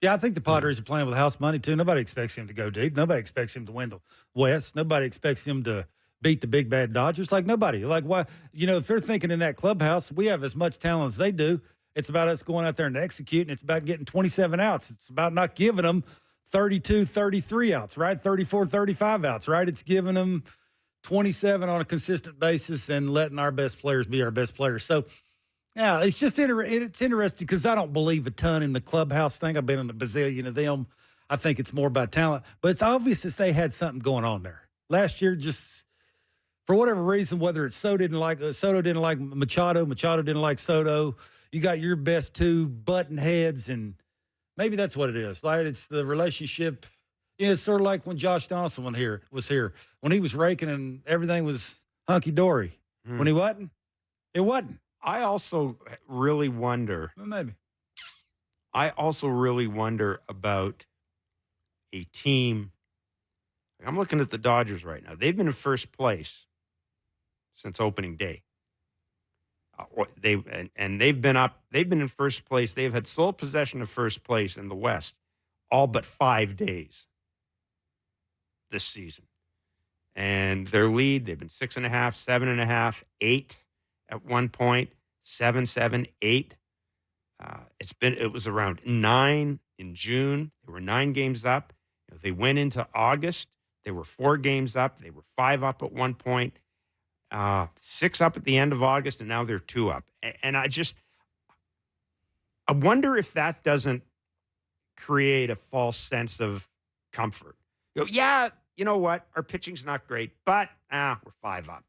Yeah, I think the Padres are playing with house money, too. Nobody expects him to go deep. Nobody expects him to win the West. Nobody expects him to beat the big, bad Dodgers. Like, nobody. Like, why? If they're thinking in that clubhouse, we have as much talent as they do. It's about us going out there and executing. It's about getting 27 outs. It's about not giving them 32, 33 outs, right? 34, 35 outs, right? It's giving them 27 on a consistent basis and letting our best players be our best players. So, yeah, it's just it's interesting because I don't believe a ton in the clubhouse thing. I've been in a bazillion of them. I think it's more about talent. But it's obvious that they had something going on there. Last year, just for whatever reason, whether it's Soto didn't like Machado, Machado didn't like Soto, you got your best two button heads, and maybe that's what it is. Like it's the relationship. It's sort of like when Josh Donaldson was here. When he was raking and everything was hunky-dory. When he wasn't, it wasn't. I also really wonder. Well, maybe. I also really wonder about a team. I'm looking at the Dodgers right now. They've been in first place since opening day. They've been in first place. They've had sole possession of first place in the West all but 5 days this season. And their lead, they've been 6.5, 7.5, 8 at one point, 7, 7, 8. It was around 9 in June. They were 9 games up. They went into August. They were 4 games up. They were 5 up at one point, 6 up at the end of August, and now they're 2 up. And I wonder if that doesn't create a false sense of comfort. You know what? Our pitching's not great, but we're 5 up.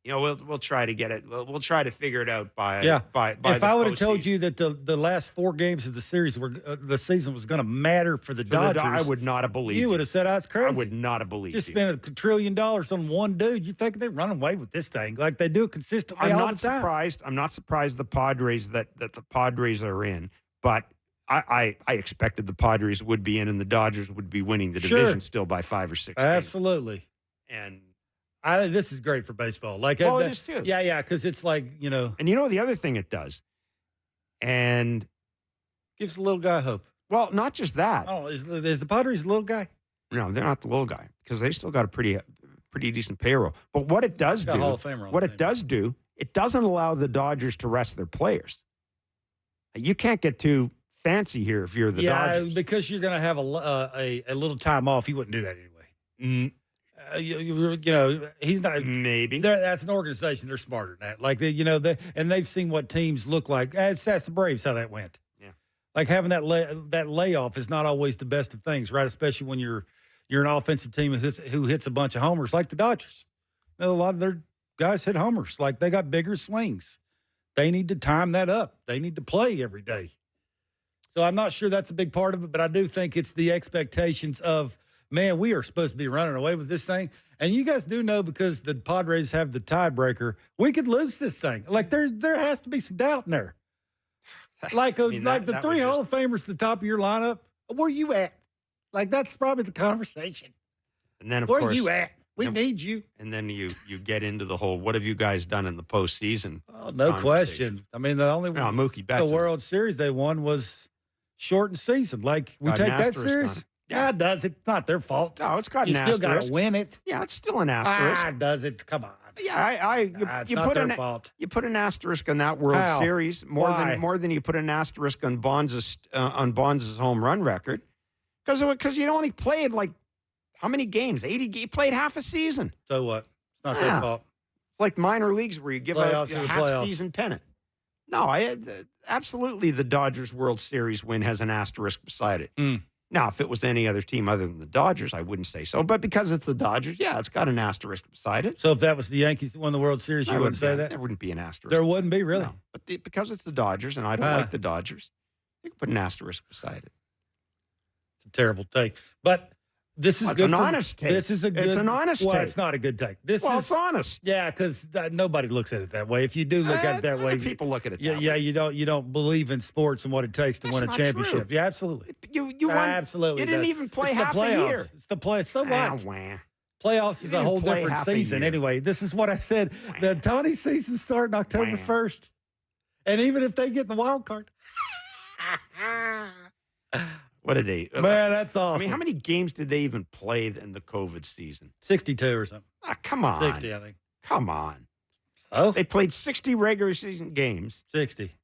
We'll try to get it. We'll try to figure it out by If I would have told you that the last 4 games of the series the season was going to matter for the Dodgers, I would not have believed you. You would have said I was crazy. I would not have believed Just you. spent $1 trillion on one dude. You think they're running away with this thing like they do consistently all the time? I'm not surprised the Padres that the Padres are in, but I expected the Padres would be in and the Dodgers would be winning the division still by 5 or 6 games. Absolutely. And this is great for baseball. Like, it is too. Yeah, because it's like, And the other thing it does, and gives the little guy hope. Well, not just that. Oh, is the Padres a little guy? No, they're not the little guy because they still got a pretty decent payroll. But what it does do, it doesn't allow the Dodgers to rest their players. You can't get too fancy here if you're the Dodgers. Yeah, because you're going to have a little time off. You wouldn't do that anyway. He's not. Maybe that's an organization. They're smarter than that. Like and they've seen what teams look like. That's the Braves how that went. Yeah, like having that layoff is not always the best of things, right? Especially when you're an offensive team who hits a bunch of homers, like the Dodgers. A lot of their guys hit homers. Like they got bigger swings. They need to time that up. They need to play every day. So I'm not sure that's a big part of it, but I do think it's the expectations of, man, we are supposed to be running away with this thing. And you guys do know because the Padres have the tiebreaker, we could lose this thing. Like there has to be some doubt in there. Like I mean, like the that three would Hall of Famers at the top of your lineup. Where you at? Like that's probably the conversation. And then, of Where course, you at? We then- need you. and then you get into the whole, what have you guys done in the postseason? Oh, no conversation. question. I mean, the only No, Mookie Betts. the World Series they won was shortened season. Like we Got an take that asterisk on serious. it. Yeah, it does. It's not their fault. No, it's got You an still got asterisk. to win it. Yeah, it's still an asterisk. Does it? Come on. Yeah, It's you not put their an fault. You put an asterisk on that World How? Series Why? more than you put an asterisk on Bonds' home run record, because you only played like how many games? 80. You played half a season. So what? It's not Yeah. their fault. It's like minor leagues where you give Playoffs a are the half playoffs. season pennant. No, absolutely the Dodgers World Series win has an asterisk beside it. Mm. Now, if it was any other team other than the Dodgers, I wouldn't say so. But because it's the Dodgers, yeah, it's got an asterisk beside it. So if that was the Yankees that won the World Series, you wouldn't say that? There wouldn't be an asterisk. There wouldn't be, really. No. But because it's the Dodgers, and I don't like the Dodgers, you can put an asterisk beside it. It's a terrible take. But this is Well, it's good. an for- honest take. This is a good. It's an honest well, take. it's not a good take. This Well, is it's honest. Yeah, because nobody looks at it that way. If you do look at it that way, People look at it yeah, that yeah, way. you don't believe in sports and what it takes to That's win a not championship. true. Yeah, absolutely. You won. Absolutely. You didn't does. even play It's half the playoffs. a year. It's the play. So what? Wah. Playoffs You is a didn't whole play different half a season. year. Anyway, this is what I said. The Tony season starting October Wah. 1st. And even if they get the wild card. What did they? Man, that's awesome. I mean, how many games did they even play in the COVID season? 62 or something. Come on. 60, I think. Come on. Oh, They played 60 regular season games. 60.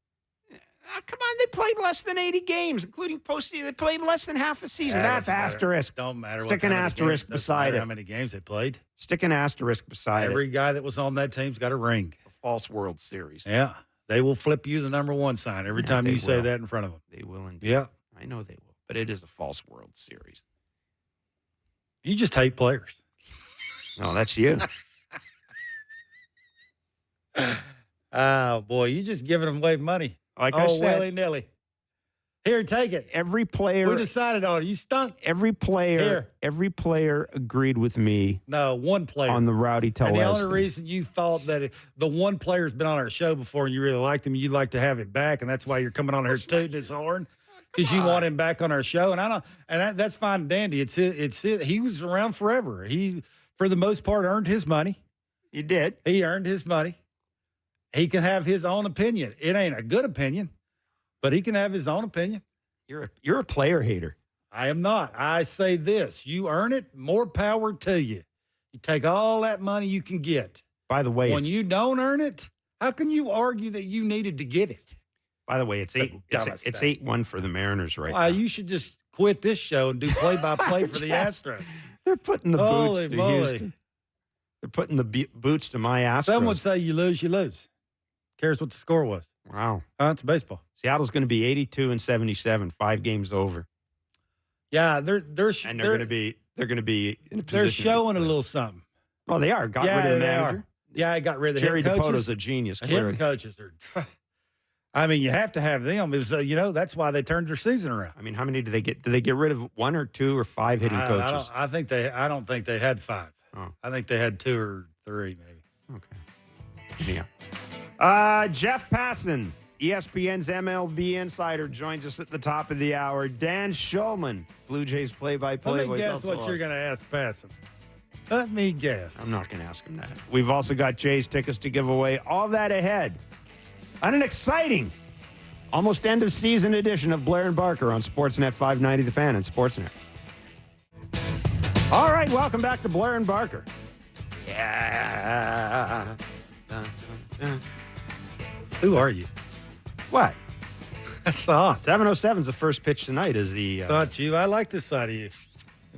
Come on, they played less than 80 games, including postseason. They played less than half a season. Yeah, That's doesn't matter. asterisk. Don't matter. Stick an asterisk beside How it. many games they played? Stick an asterisk beside it. Every guy that was on that team's got a ring. It's a false World Series. Yeah. They will flip you the number one sign every Yeah, time they you say will. that in front of them. They will indeed. Yeah. I know they will. But it is a false World Series. You just hate players. No, that's you. Oh, boy. You just giving them away money. Like I said, willy-nilly. Here, take it. every player, We decided on it. You stunk. every player agreed with me No, one player. on the Rowdy Tellez And the only thing. reason you thought that the one player's been on our show before and you really liked him, you'd like to have him back, and that's why you're coming on here tooting his horn because you want him back on our show. And that's fine, and dandy. It's his. He was around forever. He, for the most part, earned his money. You did. He earned his money. He can have his own opinion. It ain't a good opinion, but he can have his own opinion. You're a player hater. I am not. I say this: you earn it. More power to you. You take all that money you can get. By the way, When you don't earn it, how can you argue that you needed to get it? it's dumbest it's thing. 8-1 for the Mariners right Why, now. you should just quit this show and do play-by-play for the Yes. Astros. They're putting the Holy boots to moly. Houston. They're putting the boots to my Astros. Some would say you lose, you lose. Cares what the score was. Wow. It's baseball. Seattle's going to be 82-77, 5 games over, Yeah, they're and they're going to be in a position. they're to showing a play. little something. Well, they are. Got Yeah, rid of the they manager. are. Yeah, I got rid of the Jerry head coaches. DePoto's a genius. The Clearly. head coaches are. I mean, you have to have them. It was, that's why they turned their season around. I mean, how many did they get? Did they get rid of 1 or 2 or 5 hitting coaches? I don't think they had 5. Oh. I think they had 2 or 3, maybe. Okay. Yeah. Jeff Passan, ESPN's MLB insider, joins us at the top of the hour. Dan Shulman, Blue Jays play-by-play. Let me guess what you're going to ask Passan. Let me guess. I'm not going to ask him that. We've also got Jays tickets to give away. All that ahead on an exciting, almost end-of-season edition of Blair and Barker on Sportsnet 590 The Fan and Sportsnet. All right, welcome back to Blair and Barker. Yeah. Dun, dun, dun. Who are you? What? That's odd. 7:07 is the first pitch tonight. Is the Thought you. I like this side of you.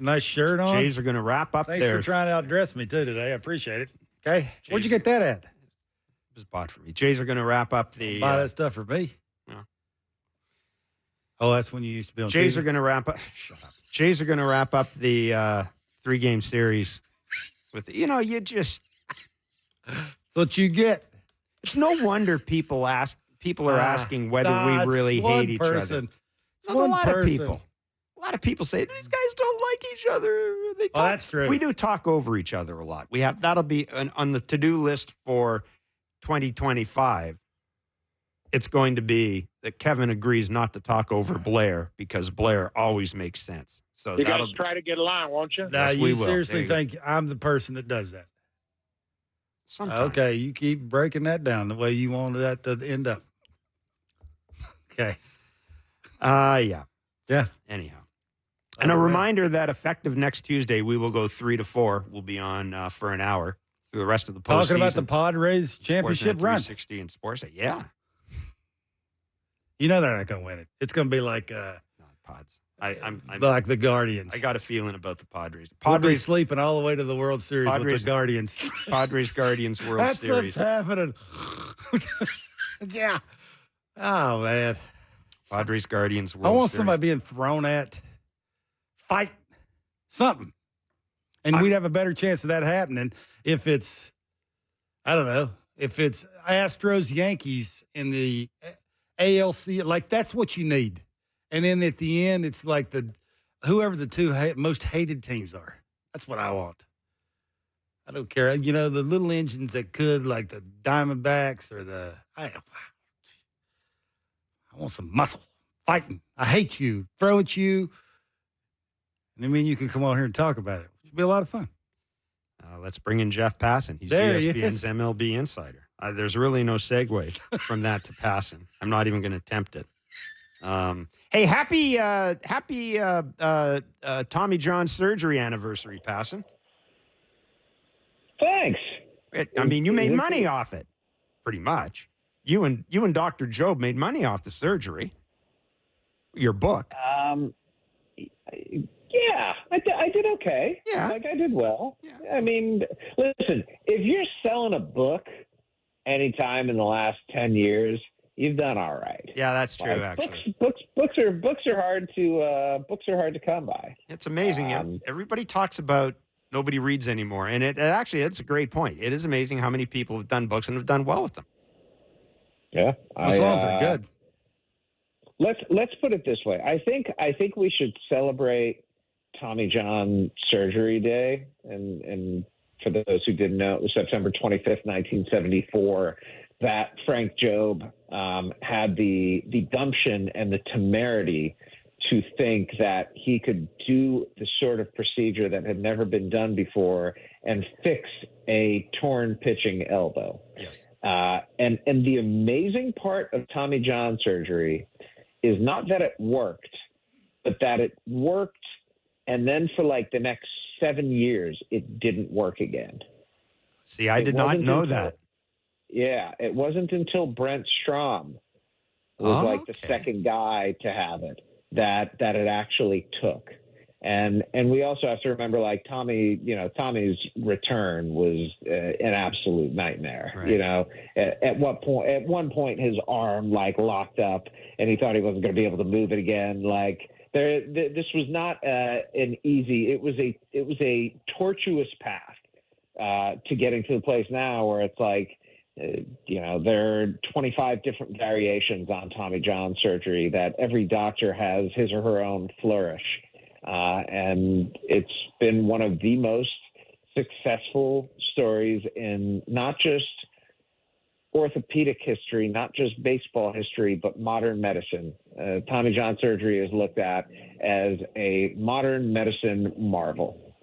Nice shirt on. Jays are going to wrap up Thanks their. for trying to outdress me, too, today. I appreciate it. Okay. Where'd you Jays- get that at? It was bought for me. Jays are going to wrap up the. Buy that stuff for me. Yeah. Oh, that's when you used to be on Jays TV? are going to wrap up. Shut up. Jays are going to wrap up the 3-game series with. You just. That's what you get. It's no wonder people are asking whether we really hate each other. It's There's one a lot person. of people. A lot of people say these guys don't like each other. They talk, that's true. We do talk over each other a lot. That'll be on the to-do list for 2025. It's going to be that Kevin agrees not to talk over Blair because Blair always makes sense. So You guys try to get along, won't you? Now, Yes, we you will. seriously There you think I'm the person that does that? Sometimes. Okay, you keep breaking that down the way you want that to end up. Okay. Yeah. Yeah. Anyhow. And a reminder that effective next Tuesday, we will go 3 to 4. We'll be on for an hour through the rest of the postseason. Talking about the Padres championship Sportsnet run. 360 and Sportsnet. Yeah. You know they're not going to win it. It's going to be like Pods. I'm like the Guardians. I got a feeling about the Padres. We'll be Padres sleeping all the way to the World Series with Padres- the Guardians. Padres Guardians World That's Series. what's happening. Yeah. Oh, man. Padres Guardians World I want Series. somebody being thrown at, fight, something. And we'd have a better chance of that happening if it's, I don't know, if it's Astros, Yankees in the ALC. Like, that's what you need. And then at the end, it's like whoever the two most hated teams are. That's what I want. I don't care. You know, the little engines that could, like the Diamondbacks or I want some muscle, fighting. I hate you, throw at you. And I mean, you can come on here and talk about it. It'll be a lot of fun. Let's bring in Jeff Passan. He's There he ESPN's is. MLB insider. There's really no segue from that to Passan. I'm not even going to attempt it. Hey, happy Tommy John surgery anniversary, Passan. Thanks. I mean, you made money off it, pretty much. You and Dr. Job made money off the surgery. Your book. Yeah, I did okay. Yeah. Like, I did well. Yeah. I mean, listen, if you're selling a book anytime in the last 10 years, you've done all right. Yeah, that's true. Like, actually, books are hard to come by. it's amazing. Everybody talks about nobody reads anymore, and it's a great point. It is amazing how many people have done books and have done well with them. Yeah, As long as they're good. Let's put it this way. I think we should celebrate Tommy John Surgery Day, and for those who didn't know, it was September 25th, 1974, that Frank Jobe had the gumption and the temerity to think that he could do the sort of procedure that had never been done before and fix a torn pitching elbow. Yes. And the amazing part of Tommy John surgery is not that it worked, but that it worked, and then for like the next 7 years, it didn't work again. See, I did not know that. Yeah, it wasn't until Brent Strom was like the second guy to have it that it actually took. And we also have to remember, like, Tommy's return was an absolute nightmare. Right. You know, at one point his arm like locked up, and he thought he wasn't going to be able to move it again. Like, this was not an easy. It was a tortuous path to getting to the place now where it's like, there are 25 different variations on Tommy John surgery that every doctor has his or her own flourish. And it's been one of the most successful stories in not just orthopedic history, not just baseball history, but modern medicine. Tommy John surgery is looked at as a modern medicine marvel.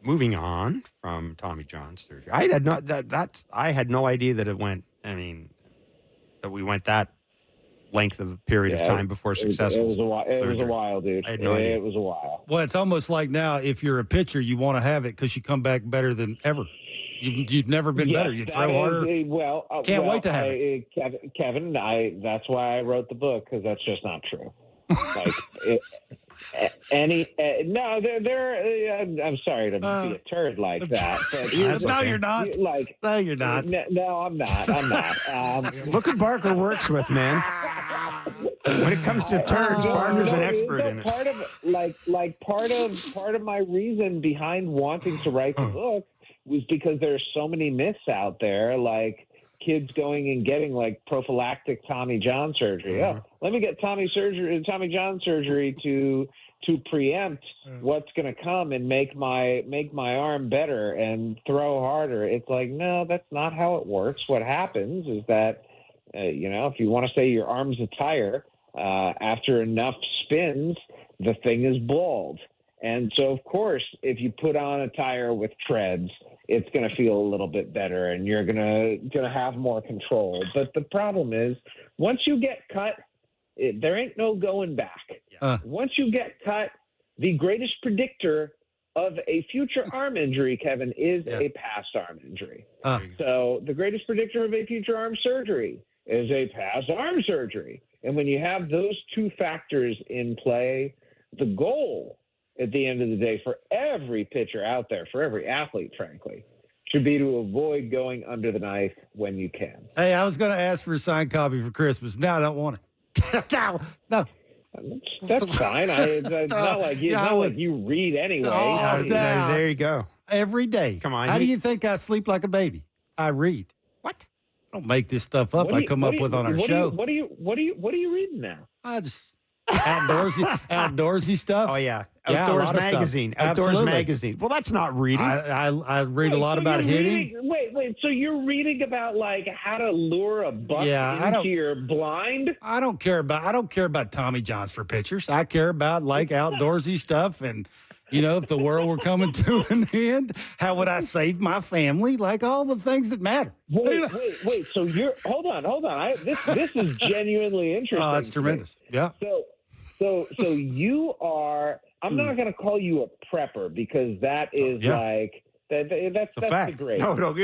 Moving on from Tommy John surgery, I had no idea that it went. I mean, that we went that length of a period of time before successful. It was a while, dude. I had no idea. It was a while. Well, it's almost like now, if you're a pitcher, you want to have it because you come back better than ever. You've never been better. You throw harder. Can't wait to have it. Kevin, that's why I wrote the book, because that's just not true. Like, I'm sorry to be a turd like that. But You're not. No, you're not. No, I'm not. Look at Barker works with, man. When it comes to turds, Barker's an expert in it. Part of my reason behind wanting to write the book was because there are so many myths out there, like kids going and getting like prophylactic Tommy John surgery. Oh, let me get Tommy John surgery to preempt what's going to come and make my arm better and throw harder. It's like, no, that's not how it works. What happens is that If you want to say your arm's a tire, after enough spins, the thing is bald. And so, of course, if you put on a tire with treads, it's going to feel a little bit better, and you're going to have more control. But the problem is, once you get cut, there ain't no going back. Once you get cut, the greatest predictor of a future arm injury, Kevin, is a past arm injury. So the greatest predictor of a future arm surgery is a past arm surgery. And when you have those two factors in play, the goal at the end of the day for every pitcher out there, for every athlete, frankly, should be to avoid going under the knife when you can. Hey, I was going to ask for a signed copy for Christmas. Now I don't want it. no. That's fine. It's not like you read anyway. There you go. Every day. Come on. How do you think I sleep like a baby? I read. What? I don't make this stuff up. I come up with on our show. What are you reading now? I just outdoorsy stuff. Oh yeah, Yeah, Outdoors Magazine. Outdoors Absolutely. Magazine. Well, that's not reading. I read a lot about hitting. Wait. So you're reading about like how to lure a buck into your blind? I don't care about Tommy Johns for pitchers. I care about like outdoorsy stuff and. If the world were coming to an end, how would I save my family? Like all the things that matter. Wait. So hold on. This is genuinely interesting. Oh, that's tremendous. Yeah. So you are. I'm not going to call you a prepper because that is like that's the grade. No.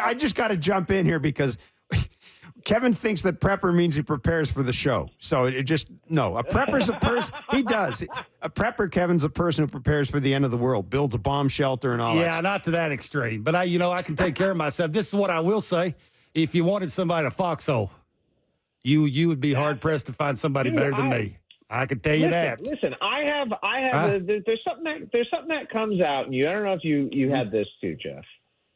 I just got to jump in here because Kevin thinks that prepper means he prepares for the show. So a prepper's a person. He does. A prepper, Kevin's a person who prepares for the end of the world, builds a bomb shelter and all that. Yeah, not to that extreme. But I can take care of myself. This is what I will say. If you wanted somebody to foxhole, you would be hard pressed to find somebody better than me. I can tell you that. Listen, I have there's something that comes out in you. I don't know if you had this too, Jeff.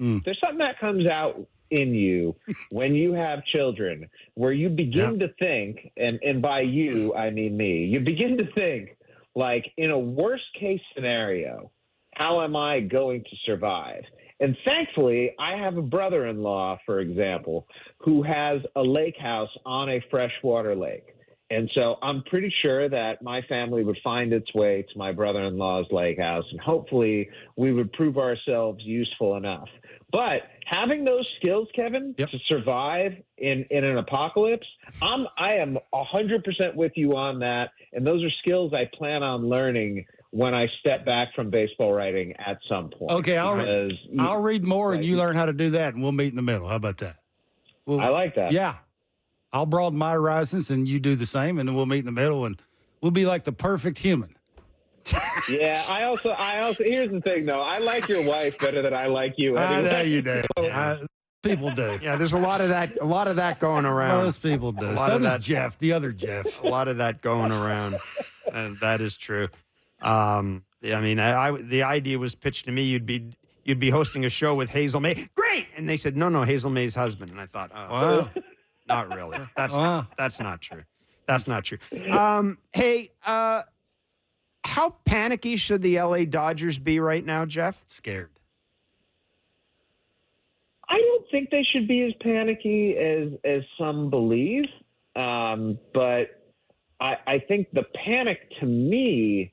There's something that comes out in you when you have children where you begin to think, and by you, I mean me, you begin to think like in a worst case scenario, how am I going to survive? And thankfully, I have a brother-in-law, for example, who has a lake house on a freshwater lake. And so I'm pretty sure that my family would find its way to my brother-in-law's lake house, and hopefully we would prove ourselves useful enough. But having those skills, Kevin, to survive in an apocalypse, I am 100% with you on that. And those are skills I plan on learning when I step back from baseball writing at some point. Okay, I'll read more and you learn how to do that, and we'll meet in the middle. How about that? I like that. Yeah. I'll broaden my horizons and you do the same, and then we'll meet in the middle, and we'll be like the perfect human. Yeah, I also. Here's the thing, though. I like your wife better than I like you. Anyway. I know you do. People do. Yeah, there's a lot of that going around. Most people do. So does Jeff, the other Jeff. A lot of that going around, and that is true. The idea was pitched to me. You'd be hosting a show with Hazel May. Great, and they said no, Hazel May's husband, and I thought, wow, not really. That's not true. That's not true. Hey. How panicky should the LA Dodgers be right now, Jeff? Scared. I don't think they should be as panicky as some believe. But I think the panic to me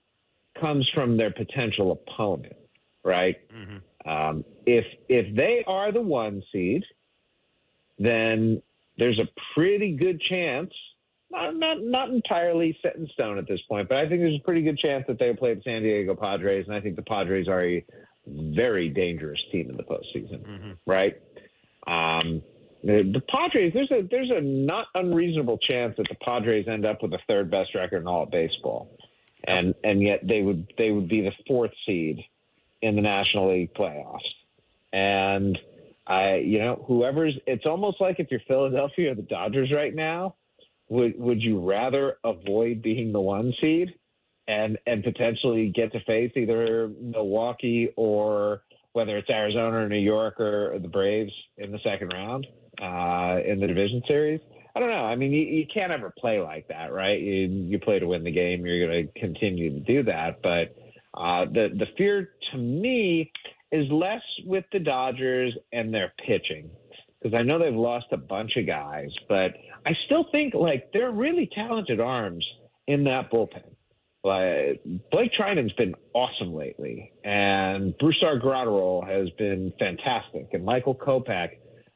comes from their potential opponent, right? Mm-hmm. If they are the 1 seed, then there's a pretty good chance. Not entirely set in stone at this point, but I think there's a pretty good chance that they'll play the San Diego Padres, and I think the Padres are a very dangerous team in the postseason, right? The Padres, there's a not unreasonable chance that the Padres end up with the 3rd best record in all of baseball, and yet they would be the 4th seed in the National League playoffs, and it's almost like if you're Philadelphia or the Dodgers right now. Would you rather avoid being the 1 seed and potentially get to face either Milwaukee or whether it's Arizona or New York or the Braves in the 2nd round in the division series? I don't know. I mean, you can't ever play like that, right? You play to win the game. You're going to continue to do that. But the fear to me is less with the Dodgers and their pitching. because I know they've lost a bunch of guys, but I still think like they're really talented arms in that bullpen. Like Blake Trinan's been awesome lately, and Brusar Graterol has been fantastic, and Michael Kopech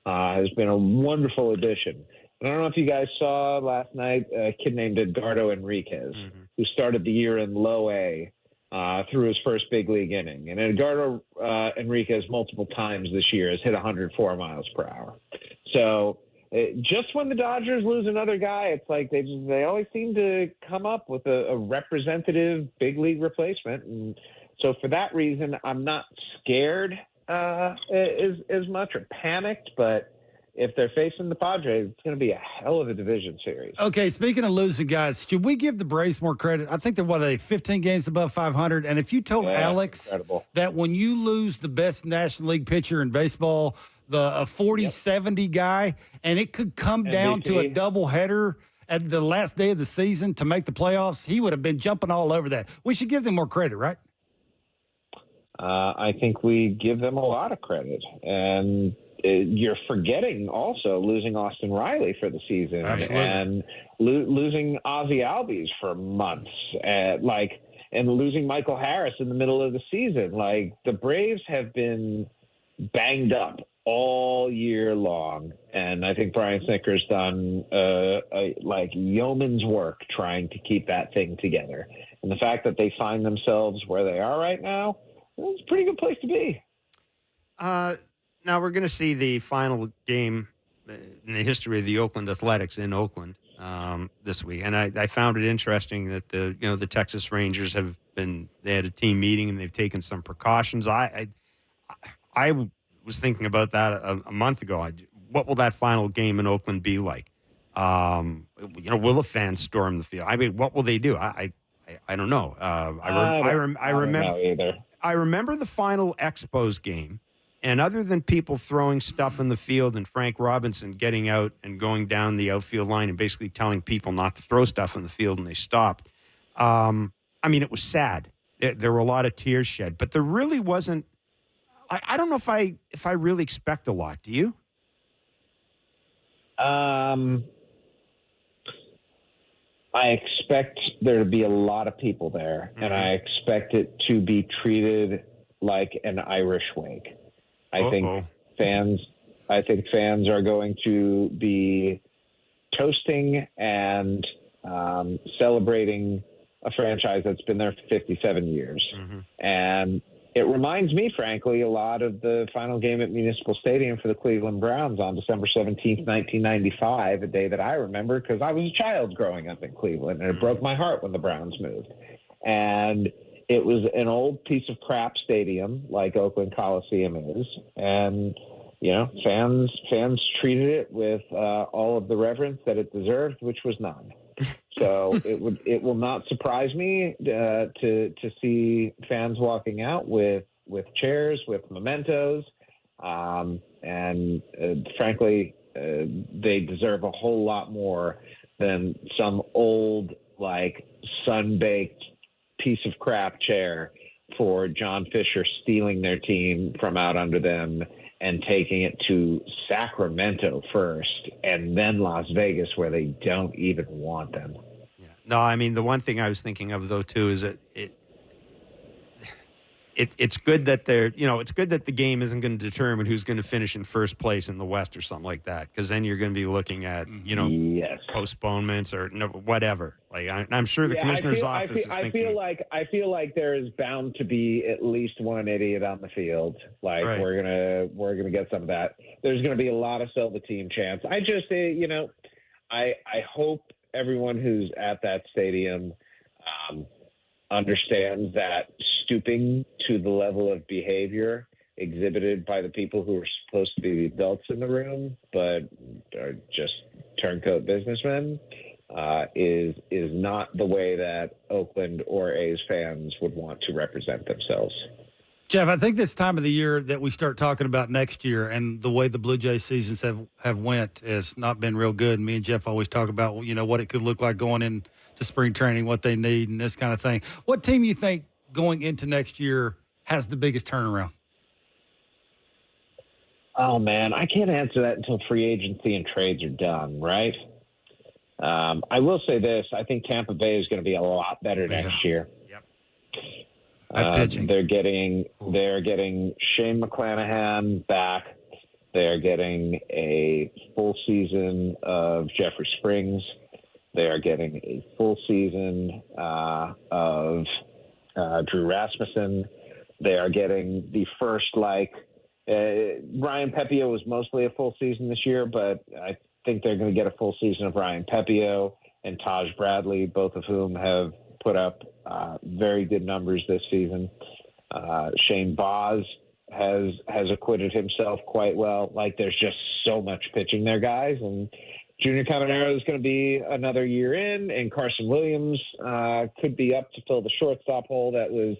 has been a wonderful addition. And I don't know if you guys saw last night a kid named Edgardo Enriquez, who started the year in low A through his first big league inning. And Edgardo Enriquez multiple times this year has hit 104 miles per hour. So just when the Dodgers lose another guy, it's like they always seem to come up with a representative big league replacement. And so for that reason, I'm not scared as much or panicked, but if they're facing the Padres, it's going to be a hell of a division series. Okay, speaking of losing guys, should we give the Braves more credit? I think they're 15 games above 500. And if you told Alex that when you lose the best National League pitcher in baseball, a 40-70 guy, and it could come down to a doubleheader at the last day of the season to make the playoffs, he would have been jumping all over that. We should give them more credit, right? I think we give them a lot of credit. And you're forgetting also losing Austin Riley for the season. Absolutely. And losing Ozzie Albies for months, and losing Michael Harris in the middle of the season. Like, the Braves have been banged up all year long, and I think Brian Snitker's done yeoman's work trying to keep that thing together. And the fact that they find themselves where they are right now, it's a pretty good place to be. Now we're going to see the final game in the history of the Oakland Athletics in Oakland this week, and I found it interesting that the Texas Rangers they had a team meeting and they've taken some precautions. I was thinking about that a month ago. What will that final game in Oakland be like? Will the fans storm the field? I mean, what will they do? I don't know. I remember know either. I remember the final Expos game, and other than people throwing stuff in the field and Frank Robinson getting out and going down the outfield line and basically telling people not to throw stuff in the field, and they stopped. I mean, it was sad. There were a lot of tears shed, but there really wasn't. I don't know if I really expect a lot. Do you? I expect there to be a lot of people there, and I expect it to be treated like an Irish wake. I think fans are going to be toasting and celebrating a franchise that's been there for 57 years. And it reminds me, frankly, a lot of the final game at Municipal Stadium for the Cleveland Browns on December 17th, 1995, a day that I remember because I was a child growing up in Cleveland, and it broke my heart when the Browns moved. And it was an old piece of crap stadium like Oakland Coliseum is, and fans treated it with all of the reverence that it deserved, which was none. So it will not surprise me to see fans walking out with chairs, with mementos, and frankly, they deserve a whole lot more than some old sun-baked piece of crap chair for John Fisher stealing their team from out under them and taking it to Sacramento first and then Las Vegas, where they don't even want them. Yeah. No, I mean, the one thing I was thinking of, though, too, is that it's good that it's good that the game isn't going to determine who's going to finish in first place in the West or something like that, because then you're going to be looking at postponements or whatever. Like I'm sure the commissioner's office is thinking. I feel like there is bound to be at least one idiot on the field. Right. We're gonna get some of that. There's going to be a lot of sell the team chants. I just I hope everyone who's at that stadium understands that stooping to the level of behavior exhibited by the people who are supposed to be the adults in the room but are just turncoat businessmen is not the way that Oakland or A's fans would want to represent themselves. Jeff, I think this time of the year that we start talking about next year and the way the Blue Jays seasons have went has not been real good. Me and Jeff always talk about, what it could look like going into spring training, what they need and this kind of thing. What team you think going into next year has the biggest turnaround? Oh, man, I can't answer that until free agency and trades are done, right? I will say this. I think Tampa Bay is going to be a lot better next year. Yep. Pitching. They're getting Shane McClanahan back. They're getting a full season of Jeffrey Springs. They are getting a full season of Drew Rasmussen. They are getting the first, Ryan Pepio was mostly a full season this year, but I think they're going to get a full season of Ryan Pepio and Taj Bradley, both of whom have put up very good numbers this season. Shane Boz has acquitted himself quite well. There's just so much pitching there, guys, and Junior Caminero is going to be another year in, and Carson Williams could be up to fill the shortstop hole that was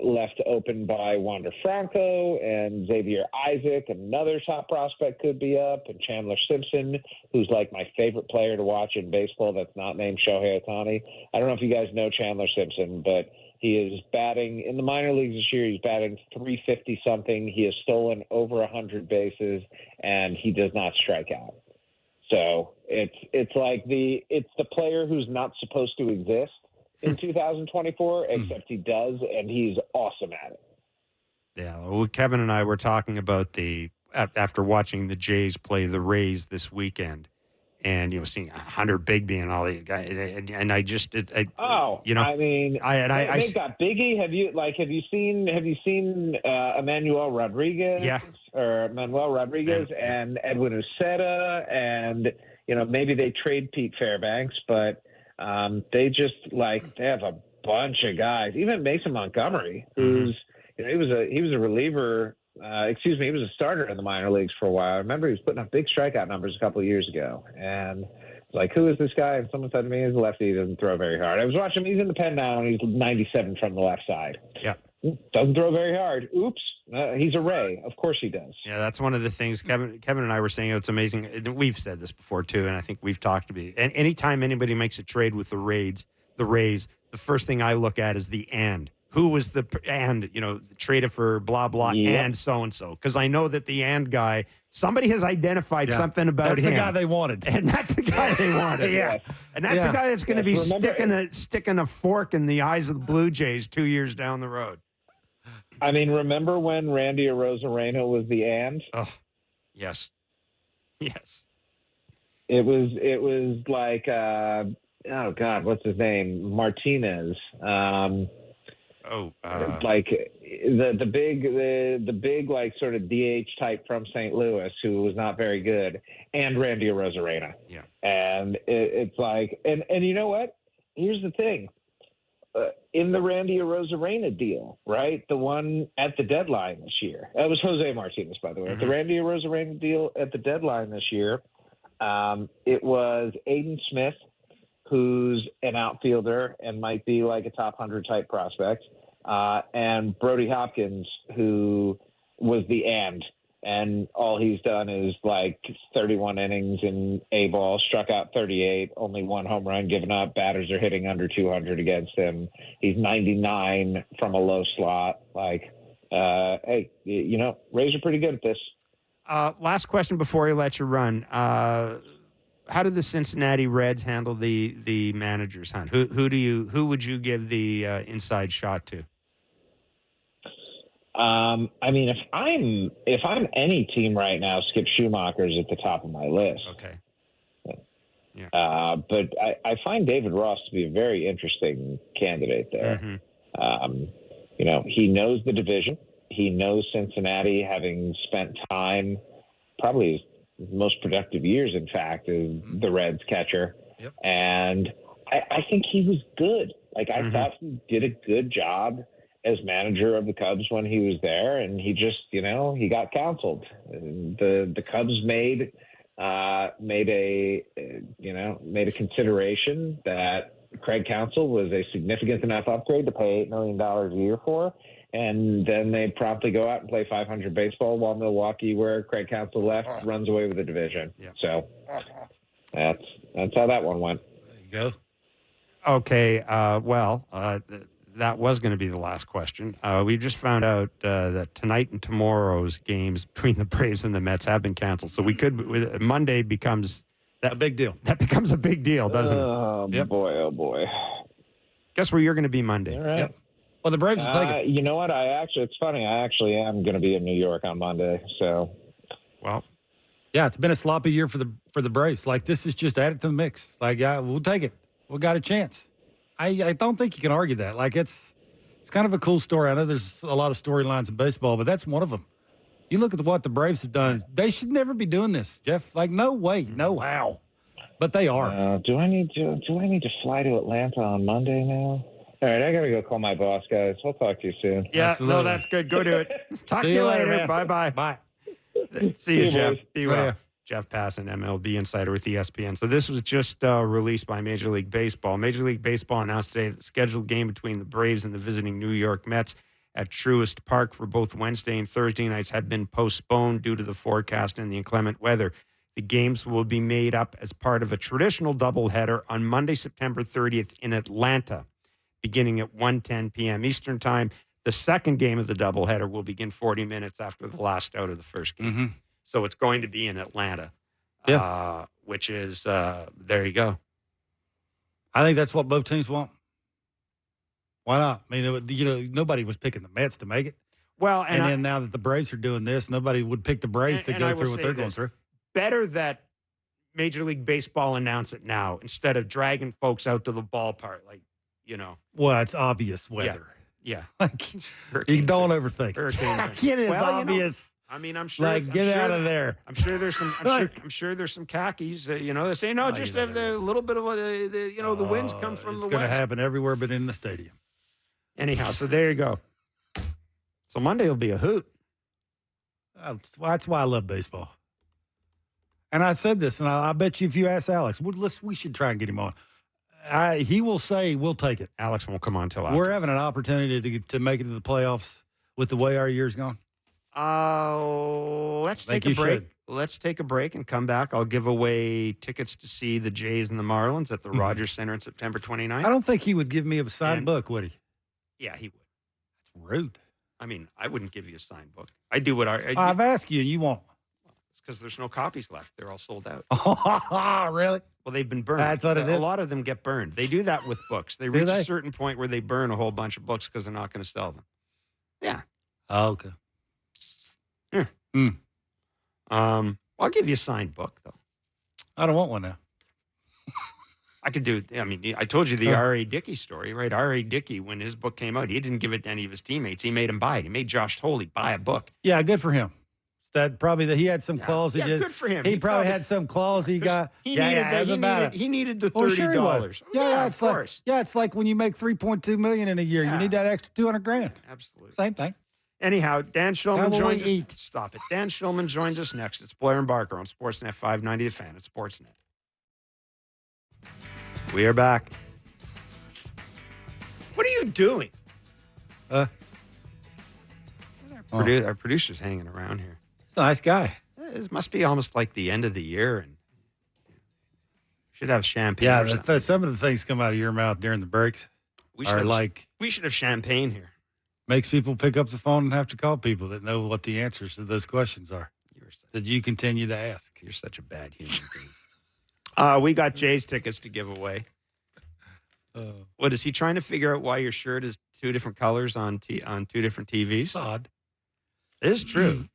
left open by Wander Franco, and Xavier Isaac, another top prospect, could be up, and Chandler Simpson, who's my favorite player to watch in baseball that's not named Shohei Ohtani. I don't know if you guys know Chandler Simpson, but he is batting in the minor leagues this year. He's batting 350 something. He has stolen over 100 bases, and he does not strike out. So it's the player who's not supposed to exist in 2024, except he does, and he's awesome at it. Yeah, well, Kevin and I were talking about after watching the Jays play the Rays this weekend, and seeing Hunter Bigby and all these guys, and I just, they've got Biggie. Have you seen Emmanuel Rodriguez? Yeah. Or Manuel Rodriguez and Edwin Uceta, and maybe they trade Pete Fairbanks, but they just they have a bunch of guys. Even Mason Montgomery, who's he was a reliever. He was a starter in the minor leagues for a while. I remember he was putting up big strikeout numbers a couple of years ago, and who is this guy? And someone said to me, he's a lefty. He doesn't throw very hard. I was watching him. He's in the pen now, and he's 97 from the left side. Yeah. Doesn't throw very hard. Oops. He's a Ray. Of course he does. Yeah, that's one of the things Kevin and I were saying. It's amazing. And we've said this before, too, and I think we've talked about it. And anytime anybody makes a trade with the Rays, the first thing I look at is the and. Who was the and, traded for blah, blah, and so-and-so. Because I know that the and guy, somebody has identified something about that's him. That's the guy they wanted. And that's the guy they wanted. Yeah. And that's the guy that's going to be sticking a fork in the eyes of the Blue Jays 2 years down the road. I mean, remember when Randy Arozarena was the and? Oh, yes. Yes. It was oh God, what's his name? Martinez. The big sort of DH type from St. Louis who was not very good, and Randy Arozarena. Yeah. And it's and you know what? Here's the thing. In the Randy Arozarena deal, right? The one at the deadline this year. That was Jose Martinez, by the way. The Randy Arozarena deal at the deadline this year, it was Aiden Smith, who's an outfielder and might be a top 100 type prospect, and Brody Hopkins, who was the and all he's done is 31 innings in A-ball, struck out 38, only one home run given up. Batters are hitting under 200 against him. He's 99 from a low slot. Hey, Rays are pretty good at this. Last question before I let you run. How did the Cincinnati Reds handle the managers hunt? Who would you give the inside shot to? I mean, if I'm any team right now, Skip Schumacher's at the top of my list. Okay. Yeah. But I find David Ross to be a very interesting candidate there. He knows the division. He knows Cincinnati, having spent time, probably his most productive years, in fact, is the Reds catcher. Yep. And I think he was good. I thought he did a good job as manager of the Cubs when he was there, and he just, he got counseled. The Cubs made a consideration that Craig Counsell was a significant enough upgrade to pay $8 million a year for, and then they promptly go out and play 500 baseball while Milwaukee, where Craig Counsell left, runs away with the division. Yeah. So that's how that one went. There you go. Okay. that was going to be the last question. We just found out that tonight and tomorrow's games between the Braves and the Mets have been canceled. So Monday becomes a big deal. That becomes a big deal, doesn't it? Oh, boy, oh, boy. Guess where you're going to be Monday? All right. Yep. Well, the Braves will take it. You know what? It's funny. I actually am going to be in New York on Monday. So, well, yeah, it's been a sloppy year for the Braves. Like, this is just added to the mix. Like, yeah, we'll take it. We got a chance. I don't think you can argue that. Like, it's kind of a cool story. I know there's a lot of storylines in baseball, but that's one of them. You look at what the Braves have done. They should never be doing this, Jeff. Like, no way, no how. But they are. Do I need to fly to Atlanta on Monday now? All right, I got to go call my boss, guys. We'll talk to you soon. Yeah, Absolutely. no, that's good. Go do it. Talk to you later. man. Bye-bye. Bye. See you, Jeff. boys. Be well. Jeff Passan, MLB insider with ESPN. So this was just released by Major League Baseball. Major League Baseball announced today that the scheduled game between the Braves and the visiting New York Mets at Truist Park for both Wednesday and Thursday nights had been postponed due to the forecast and the inclement weather. The games will be made up as part of a traditional doubleheader on Monday, September 30th in Atlanta, beginning at 1:10 p.m. Eastern Time. The second game of the doubleheader will begin 40 minutes after the last out of the first game. Mm-hmm. So it's going to be in Atlanta, which is, there you go. I think that's what both teams want. Why not? I mean, nobody was picking the Mets to make it. Well, and then now that the Braves are doing this, nobody would pick the Braves to go through what they're going through. Better that Major League Baseball announce it now instead of dragging folks out to the ballpark, Well, it's obvious weather. Yeah. Like, you don't overthink it. It is obvious. I'm sure. Like, get out of there. I'm sure there's some. I'm sure there's some khakis. They say no, just have a little bit of the winds come from the west. It's going to happen everywhere but in the stadium. Anyhow, so there you go. So Monday will be a hoot. That's why I love baseball. And I said this, and I bet you if you ask Alex, we should try and get him on. He will say, we'll take it. Alex won't come on until after. We're having an opportunity to make it to the playoffs with the way our year's gone. Let's take a break. Let's take a break and come back. I'll give away tickets to see the Jays and the Marlins at the Rogers Center on September 29th. I don't think he would give me a signed book, would he? Yeah, he would. That's rude. I mean, I wouldn't give you a signed book. I do what I've asked you, and you won't. It's because there's no copies left. They're all sold out. Oh, really? Well, they've been burned. That's what it is. A lot of them get burned. They do that with books. They reach a certain point where they burn a whole bunch of books because they're not going to sell them. Yeah. Oh, okay. Yeah. I'll give you a signed book, though. I don't want one now. I could do. I mean, I told you the R.A. Dickey story, right? R.A. Dickey, when his book came out, he didn't give it to any of his teammates. He made him buy it. He made Josh Tolley buy a book. Yeah, good for him. That probably he had some clause he did. Good for him. He probably had some clause he got. He needed the $30. It's like when you make $3.2 million in a year, you need that extra $200,000. Absolutely, same thing. Anyhow, Dan Shulman joins us. Stop it. Dan Shulman joins us next. It's Blair and Barker on Sportsnet 590 The Fan at Sportsnet. We are back. What are you doing? Our producer's hanging around here. He's a nice guy. This must be almost like the end of the year, and should have champagne. Yeah, some of the things come out of your mouth during the breaks we should have champagne here. Makes people pick up the phone and have to call people that know what the answers to those questions are. That you continue to ask. You're such a bad human being. We got Jay's tickets to give away. What is he trying to figure out? Why your shirt is two different colors on two different TVs? It's odd. It is true.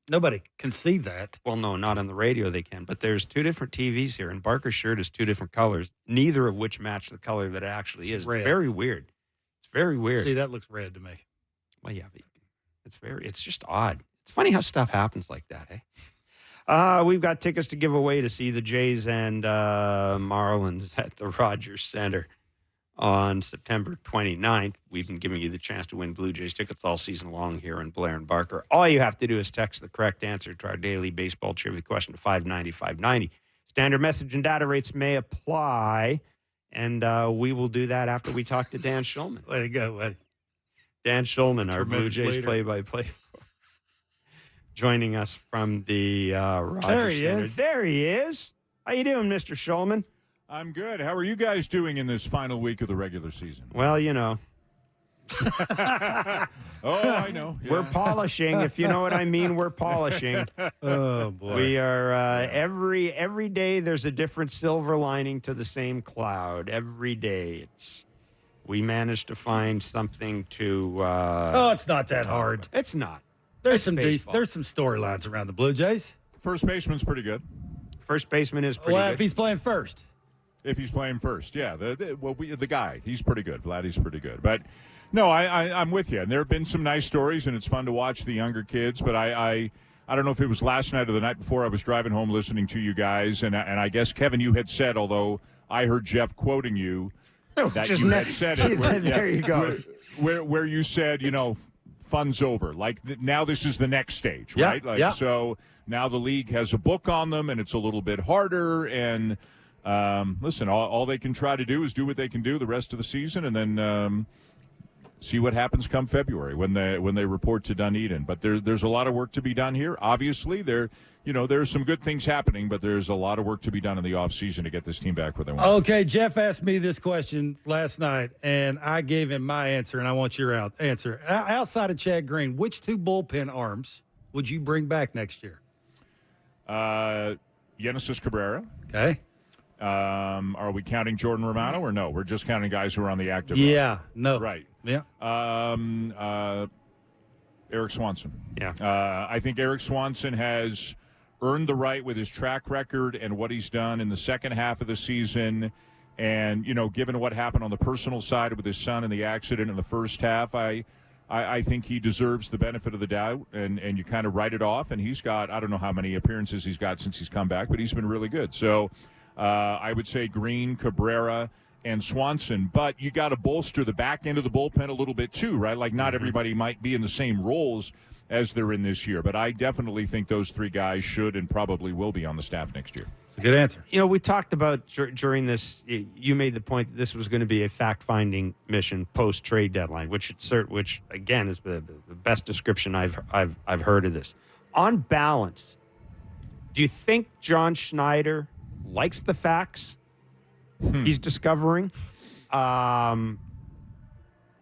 Nobody can see that. Well, no, not on the radio they can. But there's two different TVs here, and Barker's shirt is two different colors, neither of which match the color that it actually is. Red. It's very weird. It's very weird. See, that looks red to me. Well, yeah, but it's just odd. It's funny how stuff happens like that, eh? We've got tickets to give away to see the Jays and Marlins at the Rogers Center on September 29th. We've been giving you the chance to win Blue Jays tickets all season long here in Blair and Barker. All you have to do is text the correct answer to our daily baseball trivia question to 590-590. Standard message and data rates may apply, and we will do that after we talk to Dan Shulman. Way to go, buddy. Dan Shulman, our Blue Jays leader. play-by-play, joining us from the Rogers Center. There he is. There he is. How you doing, Mr. Shulman? I'm good. How are you guys doing in this final week of the regular season? Well, Oh, I know. Yeah. we're polishing. If you know what I mean, we're polishing. Oh boy. We are every day. There's a different silver lining to the same cloud. Every day, we managed to find something to. It's not that hard. It's not. There's It's some baseball. there's some storylines around the Blue Jays. First baseman's pretty good. First baseman is pretty Well, good. if he's playing first. If he's playing first, yeah. The guy, he's pretty good. Vladdy's pretty good. But, no, I'm with you. And there have been some nice stories, and it's fun to watch the younger kids. But I don't know if it was last night or the night before, I was driving home listening to you guys. And I guess, Kevin, you had said, although I heard Jeff quoting you, that you had said it. There you go. Where you said, fun's over. Like, now this is the next stage, Yeah, right? Like, yeah. So now the league has a book on them, and it's a little bit harder. And listen, all they can try to do is do what they can do the rest of the season, and then see what happens come February when they report to Dunedin. But there's a lot of work to be done here. Obviously, there's some good things happening, but there's a lot of work to be done in the offseason to get this team back where they want. Okay, Jeff asked me this question last night, and I gave him my answer, and I want your answer. Outside of Chad Green, which two bullpen arms would you bring back next year? Genesis Cabrera. Okay. Are we counting Jordan Romano or no? We're just counting guys who are on the active Yeah. roster. No. Right. Yeah. Eric Swanson. Yeah. I think Eric Swanson has earned the right with his track record and what he's done in the second half of the season. And, given what happened on the personal side with his son in the accident in the first half, I think he deserves the benefit of the doubt, and you kind of write it off. And he's got, I don't know how many appearances he's got since he's come back, but he's been really good. So I would say Green, Cabrera, and Swanson. But you got to bolster the back end of the bullpen a little bit too, right? Like not everybody might be in the same roles as they're in this year. But I definitely think those three guys should and probably will be on the staff next year. It's a good answer. We talked about during this. You made the point that this was going to be a fact-finding mission post-trade deadline, which again is the best description I've heard of this. On balance, do you think John Schneider likes the facts he's discovering?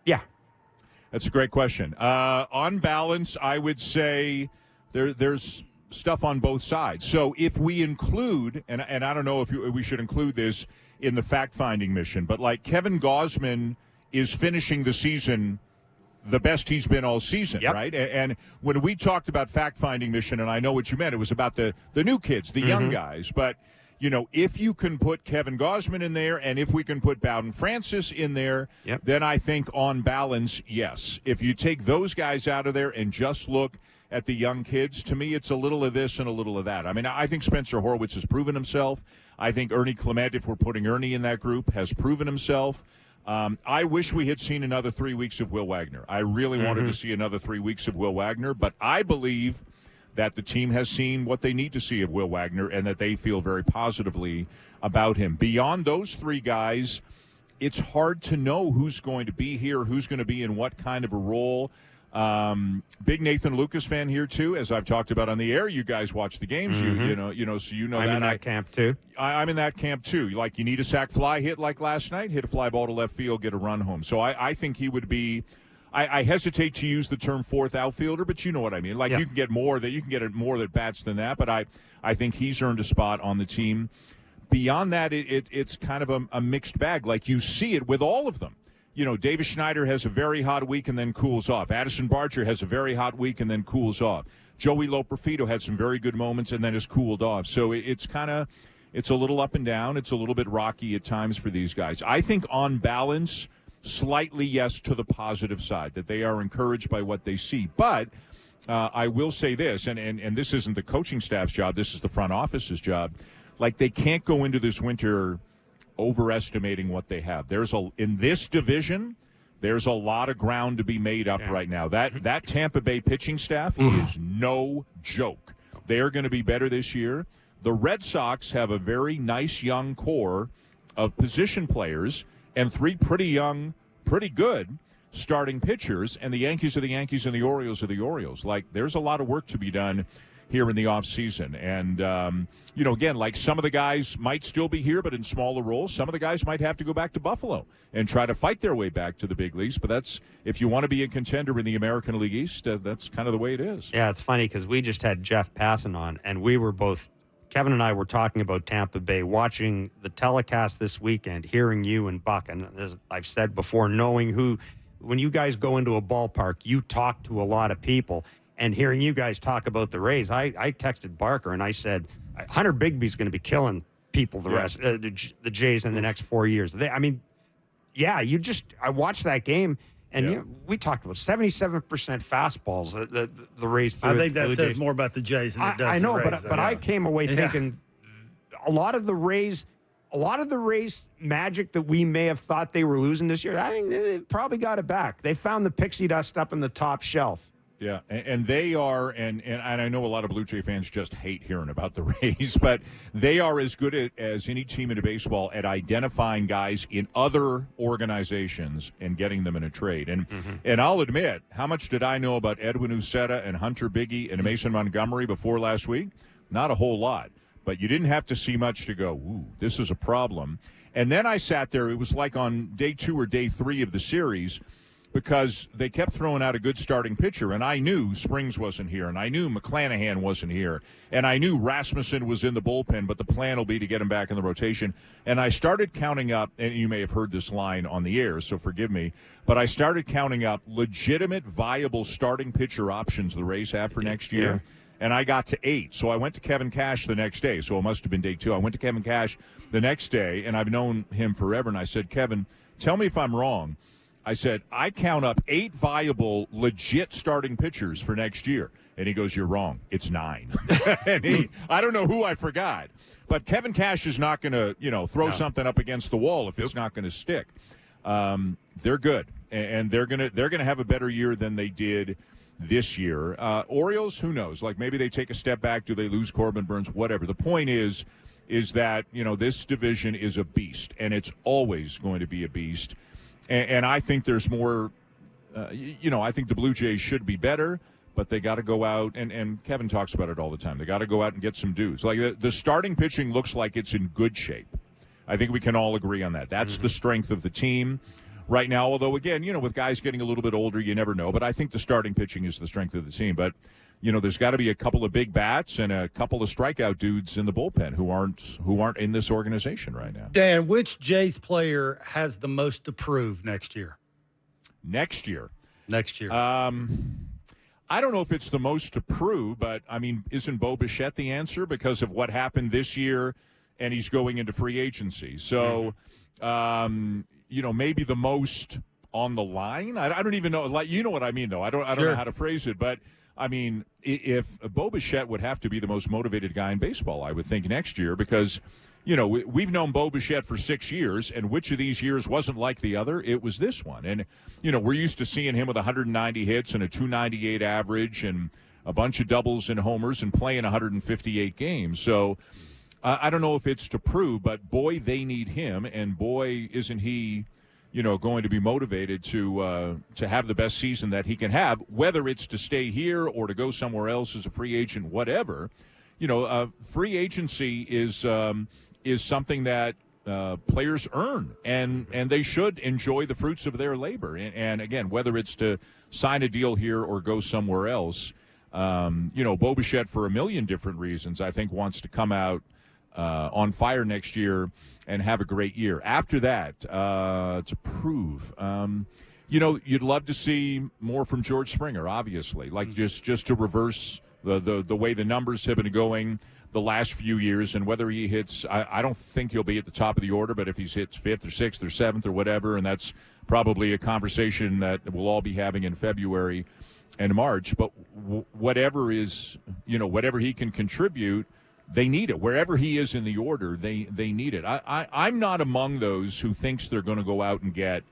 Yeah. That's a great question. On balance, I would say there's stuff on both sides. So if we include, and I don't know if we should include this in the fact-finding mission, but like Kevin Gausman is finishing the season the best he's been all season, Yep. right? And when we talked about fact-finding mission, and I know what you meant, it was about the new kids, the young guys. But, if you can put Kevin Gausman in there and if we can put Bowden Francis in there, Yep. then I think on balance, yes. If you take those guys out of there and just look at the young kids, to me, it's a little of this and a little of that. I mean, I think Spencer Horwitz has proven himself. I think Ernie Clement, if we're putting Ernie in that group, has proven himself. I wish we had seen another 3 weeks of Will Wagner. I really wanted to see another 3 weeks of Will Wagner, but I believe that the team has seen what they need to see of Will Wagner and that they feel very positively about him. Beyond those three guys, it's hard to know who's going to be here, who's going to be in what kind of a role. Big Nathan Lucas fan here too, as I've talked about on the air. You guys watch the games, so you know I'm that. in that camp too. I'm in that camp too. Like you need a sac fly hit like last night, hit a fly ball to left field, get a run home. So I think he would be. I hesitate to use the term fourth outfielder, but you know what I mean. Like you can get more that bats than that. But I think he's earned a spot on the team. Beyond that, it's kind of a mixed bag. Like you see it with all of them. Davis Schneider has a very hot week and then cools off. Addison Barger has a very hot week and then cools off. Joey Loperfido had some very good moments and then has cooled off. So it's a little up and down. It's a little bit rocky at times for these guys. I think on balance, slightly yes to the positive side, that they are encouraged by what they see. But I will say this, and this isn't the coaching staff's job, this is the front office's job. Like they can't go into this winter overestimating what they have. In this division, there's a lot of ground to be made up right now. That Tampa Bay pitching staff is no joke. They are going to be better this year. The Red Sox have a very nice young core of position players and three pretty young, pretty good starting pitchers, and the Yankees are the Yankees and the Orioles are the Orioles. Like, there's a lot of work to be done here in the offseason. And, again, like some of the guys might still be here, but in smaller roles. Some of the guys might have to go back to Buffalo and try to fight their way back to the big leagues. But that's, if you want to be a contender in the American League East, that's kind of the way it is. Yeah, it's funny because we just had Jeff Passan on, and we were both, Kevin and I were talking about Tampa Bay, watching the telecast this weekend, hearing you and Buck, and as I've said before, knowing who, when you guys go into a ballpark, you talk to a lot of people. And hearing you guys talk about the Rays, I texted Barker and I said, Hunter Bigby's going to be killing people the Jays in the next 4 years. I watched that game, and we talked about 77% fastballs the Rays threw. I think that says Jays. more about the Jays than it does I know, the Rays. but I came away thinking a lot of the Rays magic that we may have thought they were losing this year, I think they probably got it back. They found the pixie dust up in the top shelf. Yeah, and they are, and I know a lot of Blue Jay fans just hate hearing about the Rays, but they are as good as any team in baseball at identifying guys in other organizations and getting them in a trade. And I'll admit, how much did I know about Edwin Uceta and Hunter Biggie and Mason Montgomery before last week? Not a whole lot. But you didn't have to see much to go, ooh, this is a problem. And then I sat there, it was like on day 2 or day 3 of the series, because they kept throwing out a good starting pitcher, and I knew Springs wasn't here, and I knew McClanahan wasn't here, and I knew Rasmussen was in the bullpen, but the plan will be to get him back in the rotation. And I started counting up, and you may have heard this line on the air, so forgive me, but I started counting up legitimate, viable starting pitcher options the Rays have for next year. And I got to 8. So I went to Kevin Cash the next day. So it must have been day 2. I went to Kevin Cash the next day, and I've known him forever. And I said, Kevin, tell me if I'm wrong. I said, I count up 8 viable, legit starting pitchers for next year. And he goes, you're wrong. It's 9. And I don't know who I forgot. But Kevin Cash is not going to, throw something up against the wall if it's not going to stick. They're good. And they're going to have a better year than they did this year. Orioles, who knows? Like, maybe they take a step back. Do they lose Corbin Burns? Whatever. The point is that, this division is a beast, and it's always going to be a beast. And I think there's more, I think the Blue Jays should be better, but they got to go out, and Kevin talks about it all the time. They got to go out and get some dudes. Like, the starting pitching looks like it's in good shape. I think we can all agree on that. That's the strength of the team right now, although, again, with guys getting a little bit older, you never know. But I think the starting pitching is the strength of the team. But, there's got to be a couple of big bats and a couple of strikeout dudes in the bullpen who aren't in this organization right now. Dan, which Jays player has the most to prove next year? Next year. I don't know if it's the most to prove, but, isn't Bo Bichette the answer because of what happened this year, and he's going into free agency? So, maybe the most on the line. I don't even know. Like, you know what I mean, though. I don't know how to phrase it. But, if Bo Bichette would have to be the most motivated guy in baseball, I would think, next year, because, we've known Bo Bichette for 6 years, and which of these years wasn't like the other? It was this one. And, we're used to seeing him with 190 hits and a 298 average and a bunch of doubles and homers and playing 158 games. So, I don't know if it's to prove, but boy, they need him, and boy, isn't he, going to be motivated to have the best season that he can have, whether it's to stay here or to go somewhere else as a free agent, whatever. Free agency is something that players earn, and they should enjoy the fruits of their labor. And again, whether it's to sign a deal here or go somewhere else, Bo Bichette, for a million different reasons, I think wants to come out on fire next year and have a great year. After that, to prove, you'd love to see more from George Springer, obviously, like just to reverse the way the numbers have been going the last few years, and whether he hits, I don't think he'll be at the top of the order, but if he hits 5th or 6th or 7th or whatever, and that's probably a conversation that we'll all be having in February and March, but whatever he can contribute, they need it. Wherever he is in the order, they need it. I'm not among those who thinks they're going to go out and get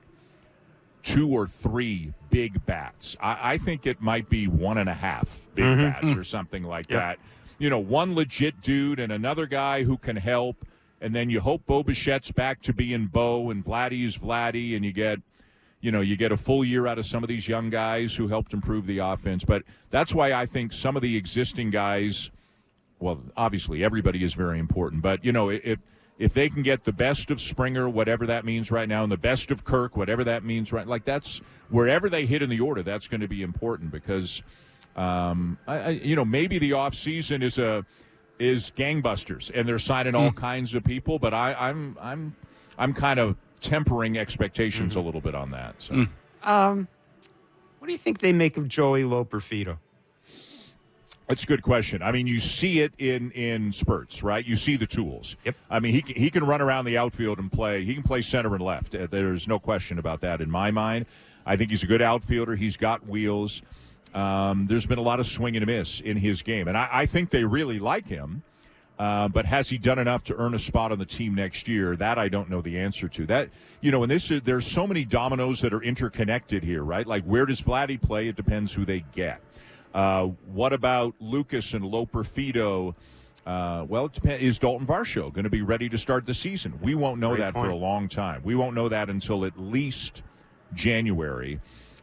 2 or 3 big bats. I think it might be 1.5 big bats or something like that. One legit dude and another guy who can help, and then you hope Bo Bichette's back to being Bo and Vladdy's Vladdy, and you get you get a full year out of some of these young guys who helped improve the offense. But that's why I think some of the existing guys, well, obviously everybody is very important. But, if they can get the best of Springer, whatever that means right now, and the best of Kirk, whatever that means right, like that's wherever they hit in the order, that's going to be important because, maybe the offseason is gangbusters and they're signing all kinds of people, but I'm kind of tempering expectations a little bit on that. So, what do you think they make of Joey Loperfido? That's a good question. I mean, you see it in spurts, right? You see the tools. Yep. I mean, he can run around the outfield and play. He can play center and left. There's no question about that in my mind. I think he's a good outfielder. He's got wheels. There's been a lot of swing and a miss in his game, and I think they really like him. But has he done enough to earn a spot on the team next year? That I don't know the answer to. That, and there's so many dominoes that are interconnected here, right? Like, where does Vladdy play? It depends who they get. What about Lucas and Loperfido? Well, it depends. Is Dalton Varsho going to be ready to start the season? We won't know that for a long time. We won't know that until at least January,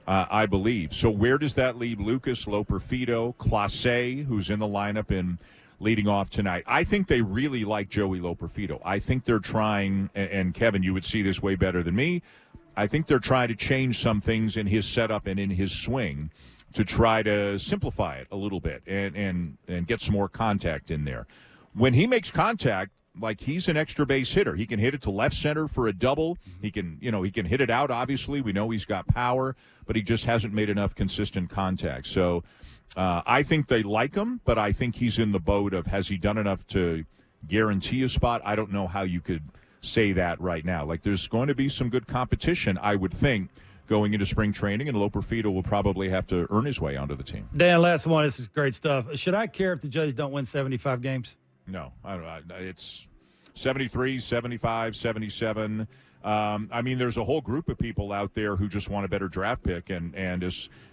I believe. So where does that leave Lucas, Loperfido, Clase, who's in the lineup and leading off tonight? I think they really like Joey Loperfido. I think they're trying, and Kevin, you would see this way better than me, I think they're trying to change some things in his setup and in his swing to try to simplify it a little bit and get some more contact in there. When he makes contact, like, he's an extra base hitter. He can hit it to left center for a double. He can hit it out, obviously. We know he's got power, but he just hasn't made enough consistent contact. So I think they like him, but I think he's in the boat of, has he done enough to guarantee a spot? I don't know how you could say that right now. Like, there's going to be some good competition, I would think, going into spring training, and Loperfido will probably have to earn his way onto the team. Dan, last one. This is great stuff. Should I care if the Jays don't win 75 games? No. It's 73, 75, 77. I mean, there's a whole group of people out there who just want a better draft pick, and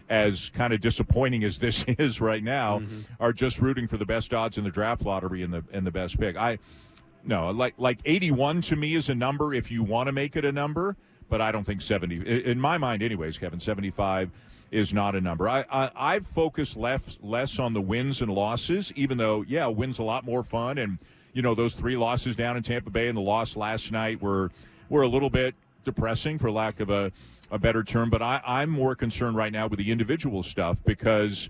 as kind of disappointing as this is right now, are just rooting for the best odds in the draft lottery and the best pick. Like 81 to me is a number if you want to make it a number. But I don't think 70, in my mind anyways, Kevin, 75 is not a number. I've focused less on the wins and losses, even though, a win's a lot more fun. And, those 3 losses down in Tampa Bay and the loss last night were a little bit depressing, for lack of a better term. But I'm more concerned right now with the individual stuff, because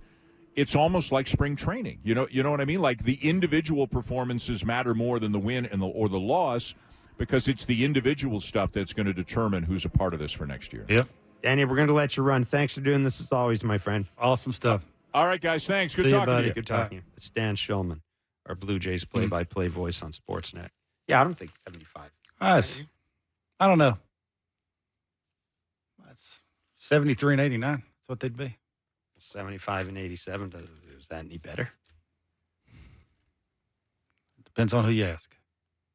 it's almost like spring training. You know what I mean? Like, the individual performances matter more than the win or the loss, because it's the individual stuff that's going to determine who's a part of this for next year. Yep. Danny, we're going to let you run. Thanks for doing this as always, my friend. Awesome stuff. All right, guys. Thanks. Good See you, talking to buddy. you. Good talking to you. It's Dan Shulman, our Blue Jays play-by-play voice on Sportsnet. Yeah, I don't think 75. Nice. I don't know. That's 73 and 89. That's what they'd be. 75 and 87. Is that any better? Depends on who you ask.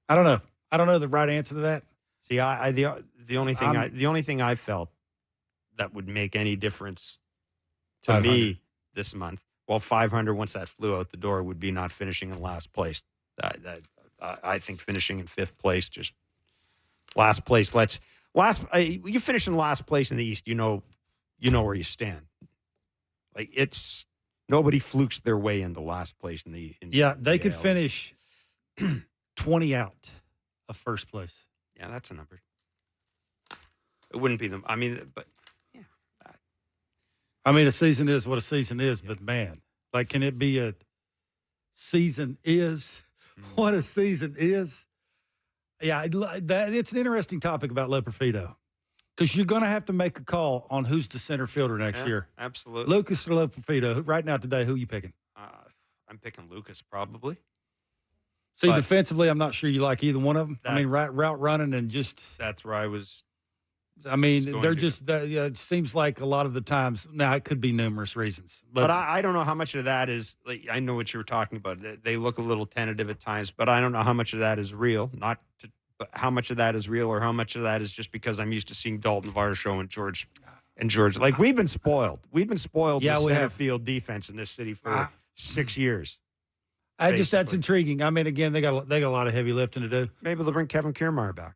I don't know. I don't know the right answer to that. See, the only thing I felt that would make any difference to me this month, 500 once that flew out the door, would be not finishing in last place. I think finishing in 5th place, just last place. You finish in last place in the East, you know where you stand. Like, it's nobody flukes their way into last place in the. They could finish 20 out of first place. Yeah, that's a number. It wouldn't be them. I mean, but yeah. A season is what a season is, but man, like, can it be a season is what a season is? Yeah, it's an interesting topic about Loperfido, because you're going to have to make a call on who's the center fielder next year. Absolutely. Lucas or Loperfido, right now today, who are you picking? I'm picking Lucas, probably. See, defensively, I'm not sure you like either one of them. Route running and just. That's where I was. They're just. It seems like a lot of the times. Now, it could be numerous reasons. But I don't know how much of that is. Like, I know what you were talking about. They look a little tentative at times, but I don't know how much of that is real. But how much of that is real, or how much of that is just because I'm used to seeing Dalton Varsho and George. Like, we've been spoiled. We've been spoiled with center field defense in this city for 6 years. That's intriguing. Again, they got a lot of heavy lifting to do. Maybe they'll bring Kevin Kiermaier back.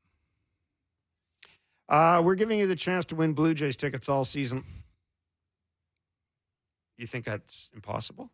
We're giving you the chance to win Blue Jays tickets all season. You think that's impossible?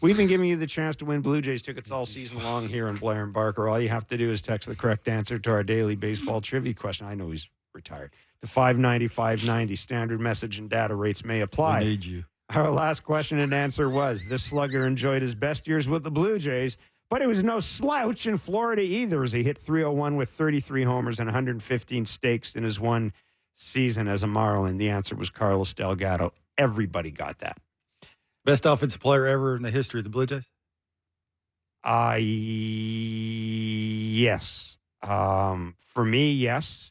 We've been giving you the chance to win Blue Jays tickets all season long here on Blair and Barker. All you have to do is text the correct answer to our daily baseball trivia question. I know he's retired. To 590-590. Standard message and data rates may apply. We need you. Our last question and answer was, this slugger enjoyed his best years with the Blue Jays, but it was no slouch in Florida either, as he hit .301 with 33 homers and 115 stakes in his one season as a Marlin. The answer was Carlos Delgado. Everybody got that. Best offensive player ever in the history of the Blue Jays? Yes. For me, yes.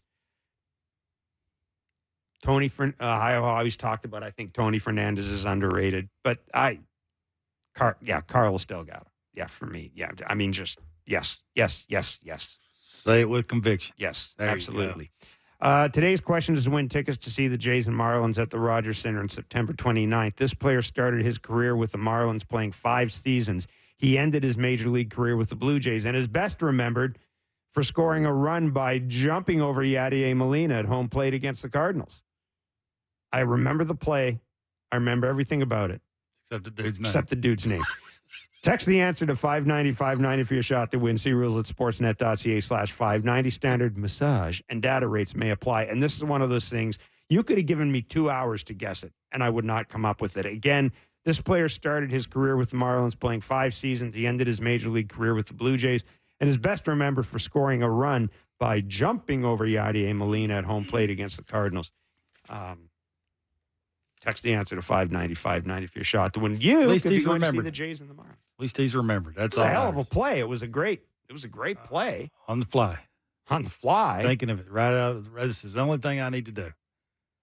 I always talked about, I think Tony Fernandez is underrated, but Carlos Delgado. Yeah, for me. Yeah. I mean, just yes. Say it with conviction. Yes, There you absolutely. Today's question is to win tickets to see the Jays and Marlins at the Rogers Center on September 29th. This player started his career with the Marlins playing 5 seasons. He ended his major league career with the Blue Jays and is best remembered for scoring a run by jumping over Yadier Molina at home plate against the Cardinals. I remember the play. I remember everything about it. Except the dude's name. Except the dude's name. Text the answer to 590-590 for your shot to win. See rules at sportsnet.ca/590. Standard massage and data rates may apply. And this is one of those things, you could have given me 2 hours to guess it, and I would not come up with it. Again, this player started his career with the Marlins playing 5 seasons. He ended his major league career with the Blue Jays and is best remembered for scoring a run by jumping over Yadier Molina at home plate against the Cardinals. Text the answer to 590-590 for your shot to win. You At least could he's be going to see remembered. the Jays in the Marlins. At least he's remembered. That's It's all. a hell of a matters. play. It was a great play On the fly. on the fly. Thinking of it right out of the This is the only thing I need to do.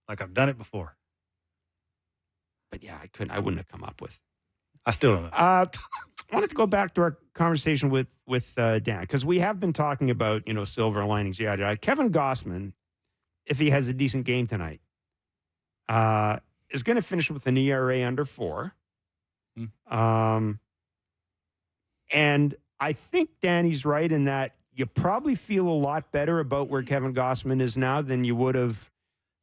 Like I've done it before. But yeah, I wouldn't have come up with. I still don't know. I wanted to go back to our conversation with Dan, because we have been talking about, silver linings. Yeah, Kevin Gossman, if he has a decent game tonight, is going to finish with an ERA under 4. And I think Danny's right in that you probably feel a lot better about where Kevin Gossman is now than you would have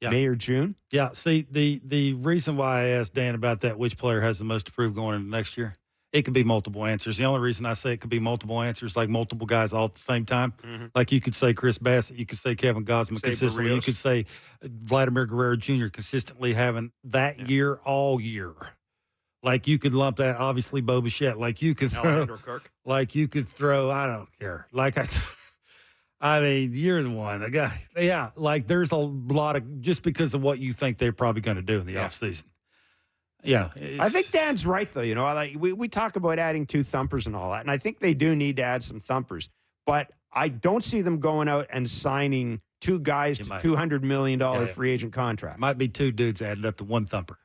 May or June. Yeah, see, the reason why I asked Dan about that, which player has the most to prove going into next year, it could be multiple answers. The only reason I say it could be multiple answers, like multiple guys all at the same time, like you could say Chris Bassett, you could say Kevin Gossman consistently, you could say Vladimir Guerrero Jr. consistently having that year all year. Like you could lump that, obviously, Bo Bichette. Like you could throw, I don't care. Like I mean, you're the one. The guy, yeah, like there's a lot of, just because of what you think they're probably going to do in the offseason. Yeah. I think Dan's right, though. Like we talk about adding 2 thumpers and all that, and I think they do need to add some thumpers. But I don't see them going out and signing 2 guys to $200 million free agent contracts. Might be 2 dudes added up to 1 thumper.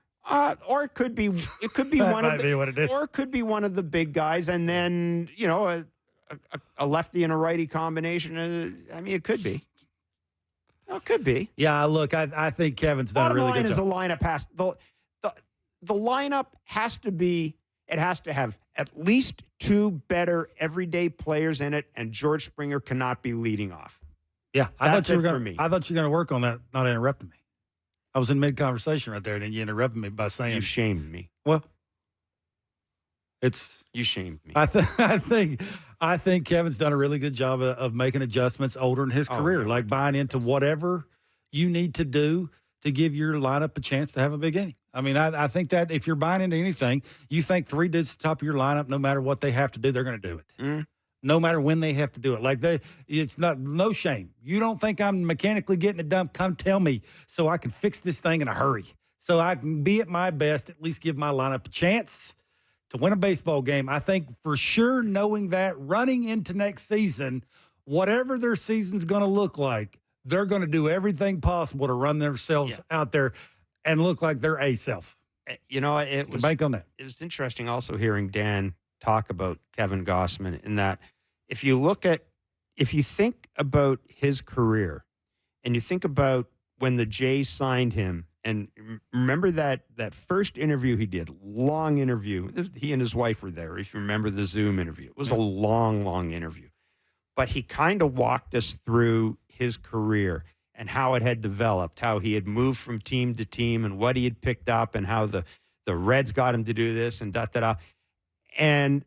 Or it could be one of the, what it is. Or it could be one of the big guys, and then a lefty and a righty combination. I mean, it could be. It could be. Yeah, look, I think Kevin's done a really good job. The lineup has the lineup has to be. It has to have at least 2 better everyday players in it, and George Springer cannot be leading off. Yeah, I thought you were going to work on that, not interrupting me. I was in mid-conversation right there, and then you interrupted me by saying... You shamed me. Well, you shamed me. I think Kevin's done a really good job of making adjustments older in his career, like buying into whatever you need to do to give your lineup a chance to have a big inning. I mean, I think that if you're buying into anything, you think 3 dudes at the top of your lineup, no matter what they have to do, they're going to do it. No matter when they have to do it. Like it's no shame. You don't think I'm mechanically getting it done? Come tell me so I can fix this thing in a hurry. So I can be at my best, at least give my lineup a chance to win a baseball game. I think for sure, knowing that running into next season, whatever their season's going to look like, they're going to do everything possible to run themselves out there and look like their A self. Bank on that. It was interesting also hearing Dan talk about Kevin Gossman in that if you think about his career and you think about when the Jays signed him, and remember that first interview he did, long interview. He and his wife were there, if you remember the Zoom interview. It was a long, long interview. But he kind of walked us through his career and how it had developed, how he had moved from team to team and what he had picked up and how the Reds got him to do this and da-da-da. And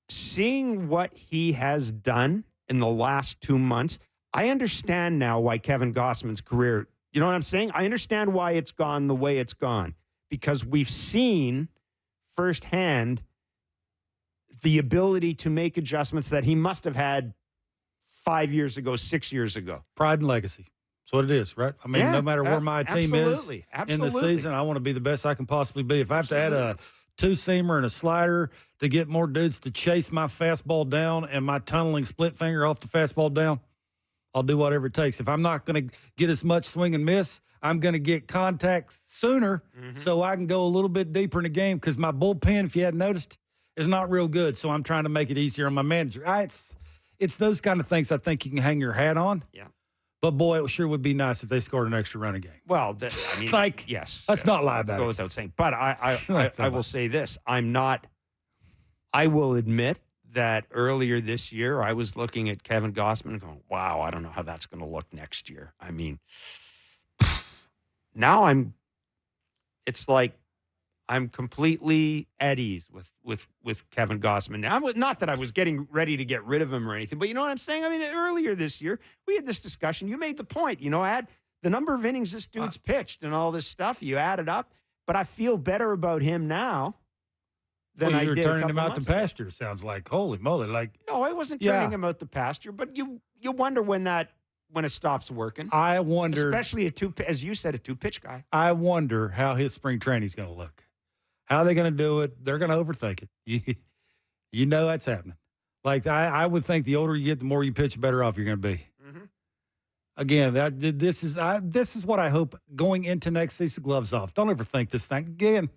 seeing what he has done in the last 2 months, I understand now why Kevin Gausman's career, you know what I'm saying? I understand why it's gone the way it's gone, because we've seen firsthand the ability to make adjustments that he must have had 5 years ago, 6 years ago. Pride and legacy. That's what it is, right? I mean, no matter where my team is in the season, I want to be the best I can possibly be. If I have to add a two-seamer and a slider to get more dudes to chase my fastball down and my tunneling split finger off the fastball down, I'll do whatever it takes. If I'm not going to get as much swing and miss, I'm going to get contact sooner so I can go a little bit deeper in the game, because my bullpen, if you hadn't noticed, is not real good. So I'm trying to make it easier on my manager. It's those kind of things I think you can hang your hat on. Yeah. But, boy, it sure would be nice if they scored an extra run a game. Well, I mean, like, yes. Let's not lie about go it. without saying. But I will say this. I will admit that earlier this year, I was looking at Kevin Gausman and going, wow, I don't know how that's going to look next year. I mean, now it's like I'm completely at ease with Kevin Gausman. Now, not that I was getting ready to get rid of him or anything, but you know what I'm saying? I mean, earlier this year, we had this discussion. You made the point. You know, add the number of innings this dude's pitched and all this stuff. You add it up. But I feel better about him now than I did a couple months ago. You're turning him out to pasture, sounds like. Holy moly. Like, no, I wasn't turning him out to pasture, but you wonder when it stops working. I wonder. Especially as you said, a two-pitch guy. I wonder how his spring training's going to look. How are they going to do it? They're going to overthink it. You know that's happening. Like, I would think the older you get, the more you pitch, the better off you're going to be. Mm-hmm. Again, this is what I hope going into next season. Gloves off. Don't overthink this thing. Again,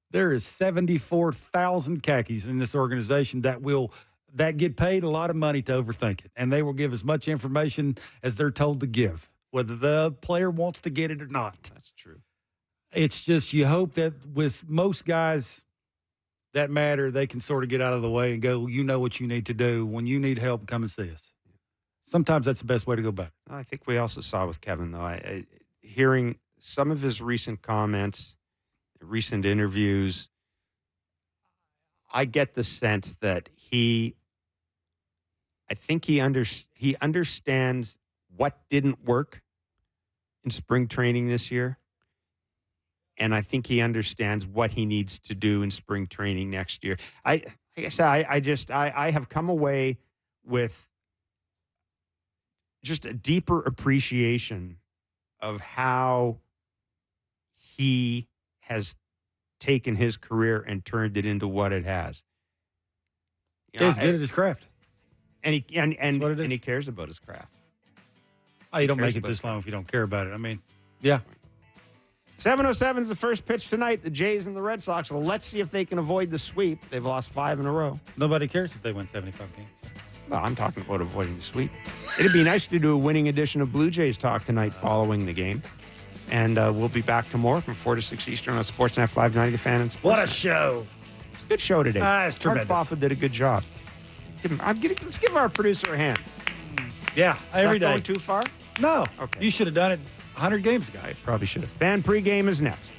there is 74,000 khakis in this organization that get paid a lot of money to overthink it, and they will give as much information as they're told to give, whether the player wants to get it or not. That's true. It's just you hope that with most guys that matter, they can sort of get out of the way and go, you know what you need to do. When you need help, come and see us. Sometimes that's the best way to go about it. I think we also saw with Kevin, though, hearing some of his recent comments, recent interviews, I get the sense that he understands what didn't work in spring training this year. And I think he understands what he needs to do in spring training next year. I have come away with just a deeper appreciation of how he has taken his career and turned it into what it has. He's good at his craft. And he cares about his craft. Oh, you don't make it this long if you don't care about it. I mean, yeah. 7:07 is the first pitch tonight. The Jays and the Red Sox. Well, let's see if they can avoid the sweep. They've lost 5 in a row. Nobody cares if they win 75 games. Well, I'm talking about avoiding the sweep. It'd be nice to do a winning edition of Blue Jays Talk tonight following the game. And we'll be back tomorrow from 4 to 6 Eastern on Sportsnet 590, The Fan and Sportsnet. What a show. It's a good show today. It's tremendous. Mark Boffa did a good job. Let's give our producer a hand. Yeah, every day. Going too far? No. Okay. You should have done it 100 games ago. I probably should have. Fan pregame is next.